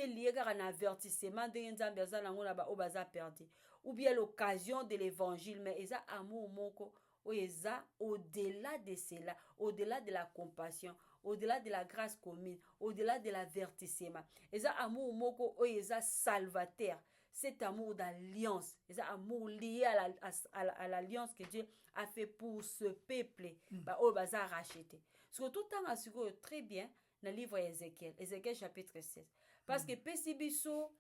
lié kaka na avertissement ndenge nzambe azala ngo na ba o baza perdu. Ou bien l'occasion de l'évangile, mais eza amour moko oyo eza au-delà de cela, au-delà de la compassion, au-delà de la grâce commune, au-delà de l'avertissement. Eza amour moko oyo eza salvateur. Cet amour d'alliance, eza amour lié à l'alliance que Dieu a fait pour ce peuple, ba oyo baza racheté. Surtout tant à siko très bien dans le livre Ézéchiel chapitre 16. Parce que pesibiso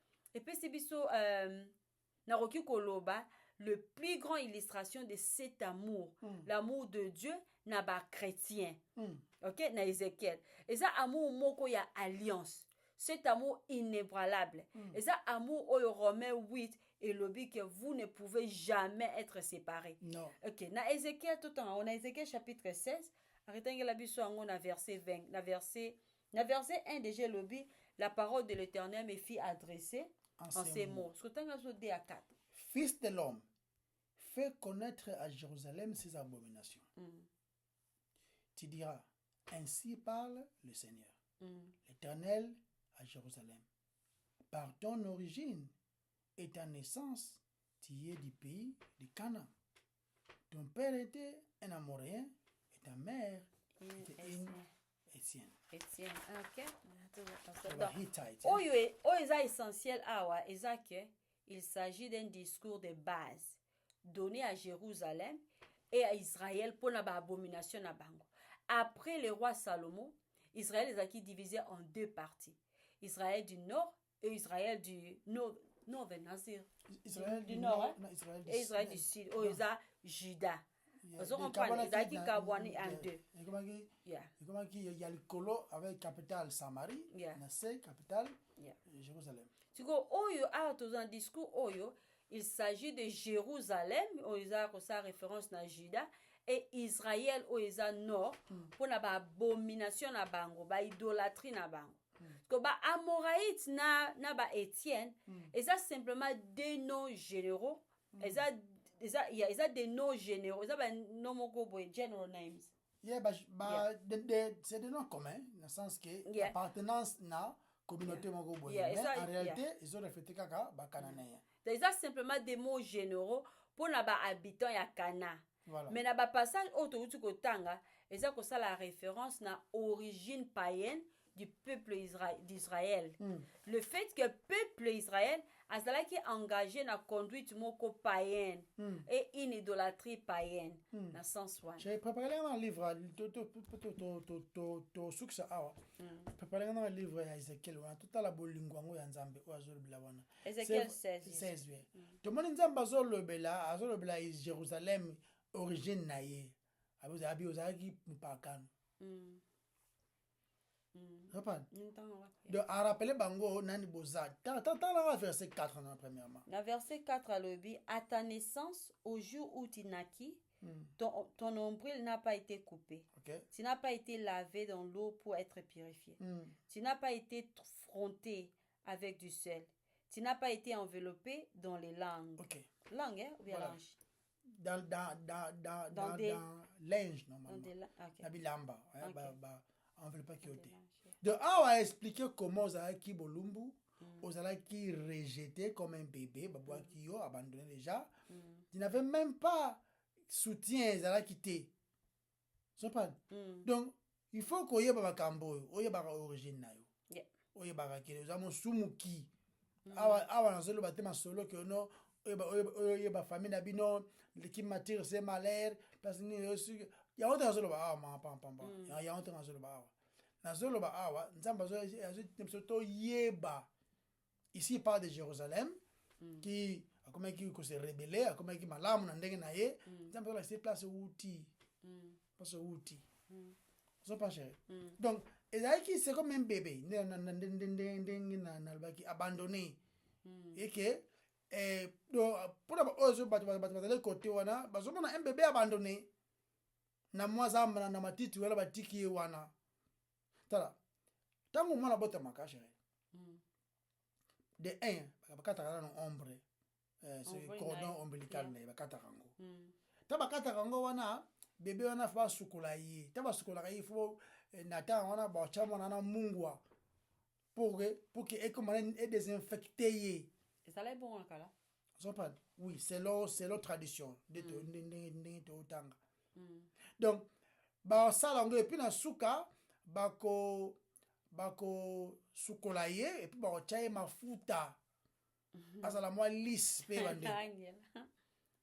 naroki koloba le plus grand illustration de cet amour, l'amour de Dieu na ba chrétien. OK, na Ézéchiel. Et ça amour moko ya alliance. Cet amour inébranlable. Et ça amour au Romains 8 et lobi que vous ne pouvez jamais être séparés. Non. OK, na Ézéchiel tout temps, on a Ézéchiel chapitre 16, arrêtez la biso na verset 20, na verset 1 déjà lobi la parole de l'Éternel me fit adresser en ces mots. Fils de l'homme, fais connaître à Jérusalem ses abominations. Tu diras, ainsi parle le Seigneur, l'Éternel à Jérusalem. Par ton origine et ta naissance, tu es du pays de Canaan. Ton père était un Amoréen et ta mère était une Étienne. OK. Oyo eza essentiel awa eza que il s'agit d'un discours de base donné à Jérusalem et à Israël pour la abomination na bango. Après le roi Salomon, Israël est acquis divisé en deux parties. Israël du nord et Israël du nord. Non, Israël du nord, non, et Israël du sud. Oh, Isa Juda. Vous comprenez, Israël qui kabwani en deux. Il y a le colo avec capitale Samarie, Nassé, capitale Jérusalem. Tu vois, oyo a un discours oyo, il s'agit de Jérusalem, oyo sa référence na Juda, et Israël oyo nord pour la abomination na bango, ba idolâtrie na bango. Que ba Amoraïte na ba Étienne, eza simplement des noms généraux, eza des noms généraux, eza ba noms moko boy general names. Yeah, c'est des noms communs, dans le sens que l'appartenance na communauté moko boye. Mais en réalité, ils ont reflété kaka ba cananéen. C'est simplement des mots généraux pour les habitants ya Cana. Voilà. Mais dans le passage autour kotanga, et ça que la référence na origine païenne du peuple d'Israël. Le fait que le peuple d'Israël a qui est engagé dans la conduite moko païenne et une idolâtrie païenne dans le sens où. J'ai préparé un livre succès awa. Préparé un livre à Ézéchiel on a tout la bolingwango ya nzambe o azolo bilawana. Ézéchiel 16. To moni nzambe azolo bela Jérusalem origine na ye. Abi ozaki mpakano. Donc, à rappeler Bango, Nani Boza, t'as la verset 4 premièrement. Dans verset 4 à l'objet, à ta naissance, au jour où tu naquis, ton nombril n'a pas été coupé. Okay. Tu n'as pas été lavé dans l'eau pour être purifié. Tu n'as pas été frotté avec du sel. Tu n'as pas été enveloppé dans les langues. Okay. Langue, hein, ou bien voilà. linge? Dans linge, normalement. Dans des lamba. Enveloppé qui était. Donc, on va expliquer comment Ozalaki Bolumbu, Ozalaki rejeté comme un bébé, Babouaki yo abandonné déjà. Il n'avait même pas soutien, Ozalaki quitté. Donc, il faut qu'on y ait Babakambo, on y ait origine na yo. On y ait Babakele, Ozamo Sumuki. Awa Nazolo Batema solo que non, on y ait famille Nabino, l'équipe matière c'est malheur, parce qu'il y a autre Nazolo Ba, il y a autre Nazolo Ba. Nazoloba awa nzamba zo yeba ici par de Jérusalem qui a comme qui se rebellé a comme qui malamu na ndenge na ye nzamba zo la place outil parce outil so pas cher donc ezaki c'est comme un bébé na baki abandonné et que pour ozo batale côté wana bazomona un bébé abandonné na mwazamba na matiti wala batiki wana. Tala, tango mwana bota makashere. De un, bakata kana ombre, ce cordon ombilical na bakata kango. Ta bakata kango wana bébé wana fa sukula yi. Ta ba sukula yi fo nata wana ba chama na mungwa. Pour que et comment est désinfecté yi. Et ça là bon kala. Oui, c'est leur tradition de to tanga. Donc ba sala ngo et puis na suka bako sukola ye et puis bako chaye mafuta azala mwa lisse pe bande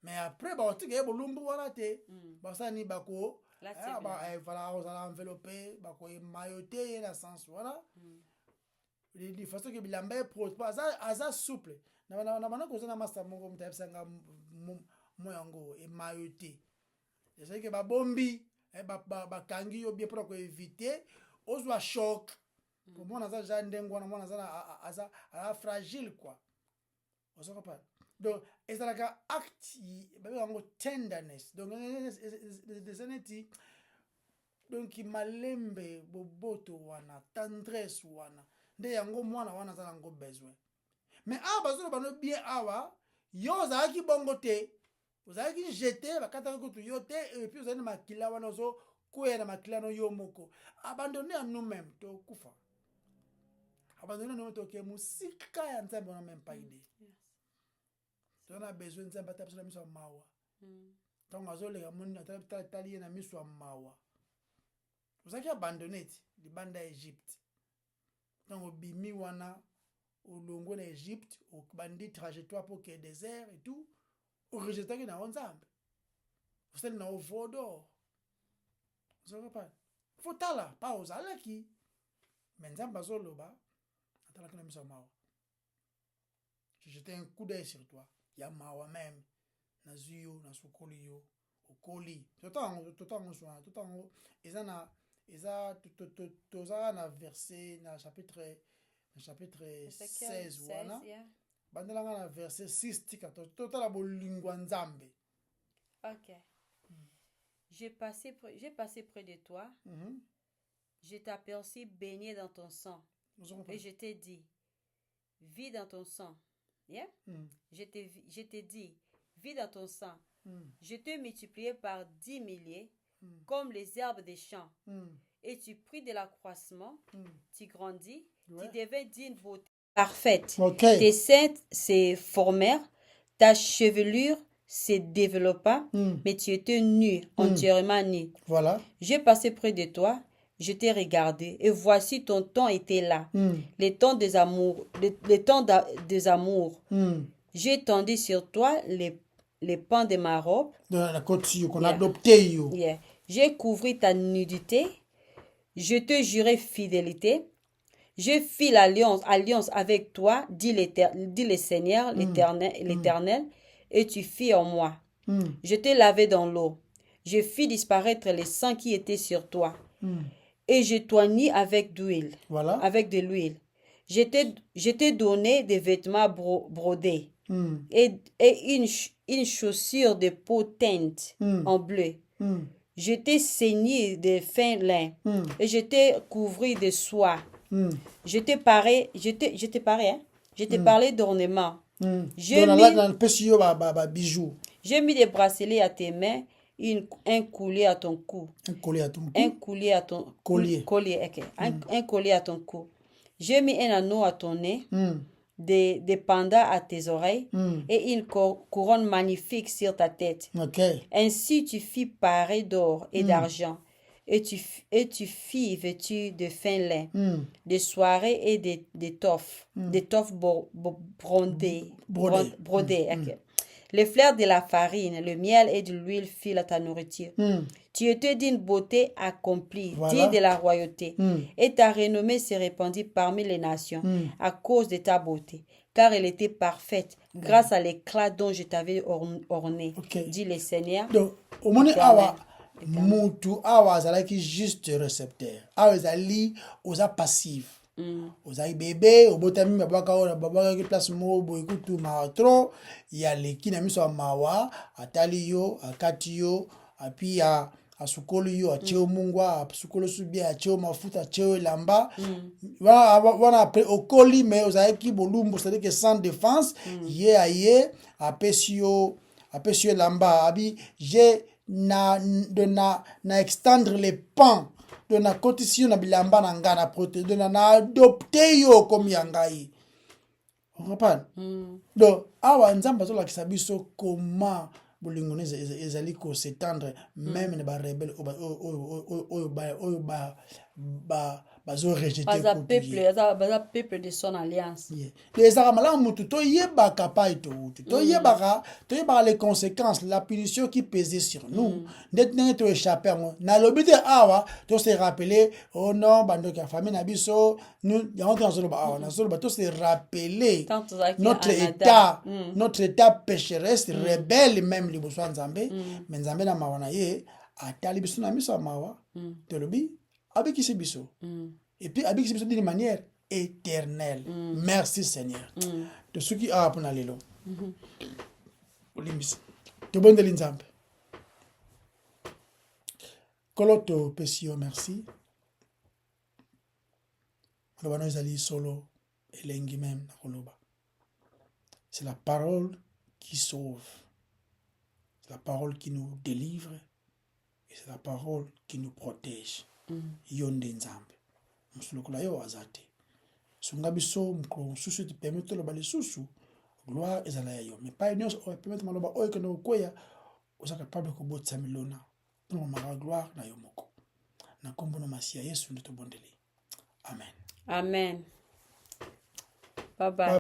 mais après bako tika ye bolumbu wana te basani bako voilà ozala enveloppé bako mayoté ye na sens wana de façon que bilamba e propose aza souple na bana ko zana master moko mtayebisa nga moyango e mayoté c'est que ba bombi bakangi yo bien pour éviter ozwa choc pour moi naza ja ndengo na mwana za fragile quoi on pas donc ezalaka acte babango tenderness donc des aneti donc malembe boboto wana tendresse wana nde yango mwana wana za ngo besoin mais bazolo bano bien awa yo za ki bongo te. Vous avez jeté la catastrophe et puis vous avez makila wanozo koué na makila no yomoko abandonné à nous-mêmes to kufa abandonné à nous to ke musika ya nzambe on a même pas idée on a besoin nzambe ta psala miso mawa donc azole ya moni na tali na miso mawa vous avez abandonné di banda Égypte donc obimi wana olongo na Égypte au bandi trajectoire pour que désert et tout rejeté que na onzambe vous êtes na ovodo vous savez pas faut tala pas aux alaki mais nzambe azoloba atala kana miso mawa je jetais un coup d'œil sur toi ya mawa même na zuyo na sukoli yo okoli tout na verset na chapitre 16 wana bandelanga na verset 6 tika totala bolingwa nzambe. OK. J'ai passé près de toi. Je t'aperçus baigné dans ton sang. Et je t'ai dit, vis dans ton sang. Yeah? Je t'ai dit, vis dans ton sang. Je t'ai multiplié par 10 milliers comme les herbes des champs. Et tu pris de l'accroissement, tu grandis, tu devais d'une beauté parfaite. Tes seins se formèrent, ta chevelure se développa, mais tu étais nu, entièrement nu. Voilà. J'ai passé près de toi, je t'ai regardé, et voici ton temps était là, les temps des amours, des amours. J'ai tendu sur toi les pans de ma robe. Yeah. J'ai couvert ta nudité. Je te jurai fidélité. Je fis l'alliance avec toi, dit le Seigneur, l'Éternel, et tu fis en moi. Je t'ai lavé dans l'eau. Je fis disparaître le sang qui était sur toi. Et je t'oignis avec d'huile. Voilà. Avec de l'huile. Je t'ai donné des vêtements brodés. Et une chaussure de peau teinte en bleu. Je t'ai ceigné de fin lin et je t'ai couvert de soie. Je t'ai parlé d'ornements. J'ai mis des bracelets à tes mains, un collier à ton cou. Un collier à ton cou. Un collier à ton collier. Okay. Un collier à ton cou. J'ai mis un anneau à ton nez. Des pandas à tes oreilles et une couronne magnifique sur ta tête. Ainsi tu fis paré d'or et d'argent et tu fis vêtu de fin lin, de soirée et d'étoffes brodées. Les fleurs de la farine, le miel et de l'huile filent ta nourriture. Tu étais d'une beauté accomplie, digne de la royauté, et ta renommée s'est répandue parmi les nations à cause de ta beauté, car elle était parfaite, grâce à l'éclat dont je t'avais orné, dit le Seigneur. Donc, au moment awa mutu awa zalaki juste récepteur, awa zali oza passif. Ozali bébé obotami babaka ola babaka ki place mo boy kutu ma trop ya leki na miso mawa atali yo akati yo api a asukoli yo acheo mungwa asukolo subia acheo mafuta acheo lamba wana après okoli mais ozali ki bolumbu c'est à dire que sans défense ye apesio lamba abi j'ai na extendre les pans de na condition na bilamba na nga na protéger de na adopter yo comme yangai. On comprend? Donc awa nzamba zo la kisabiso comment bolingo ezali ko s'étendre même ne ba rebelle bazo rejeter peuple de son alliance. Les arabes to yebaka pa to yebaka les conséquences, la punition qui pesait sur nous. Net to échapper na lobité awa to se rappeler oh non bando ka famille na biso nous yango to solo ba awa na solo ba to se rappeler notre état pécheresse rebelle même liboso nzambe mais nzambe na mawana ye atali biso na miso mawa to lobi avec qui c'est biso et puis avec qui c'est d'une manière éternelle. Merci Seigneur de ceux qui a pour nalelo olimbisi to bondeli nzambe koloto pesio merci alobano ezali solo elengi même na koloba. C'est la parole qui sauve, c'est la parole qui nous délivre et c'est la parole qui nous protège. Yonde nzambe musulukula yo azate sunga biso mko susu te permettre lo bale susu gloire ezala yo mais pas nyos o permettre maloba o ekono koya oza capable ko botsa milona pour ma gloire na yo moko na kombo no masia Yesu ndito bondeli amen. Amen. Bye bye.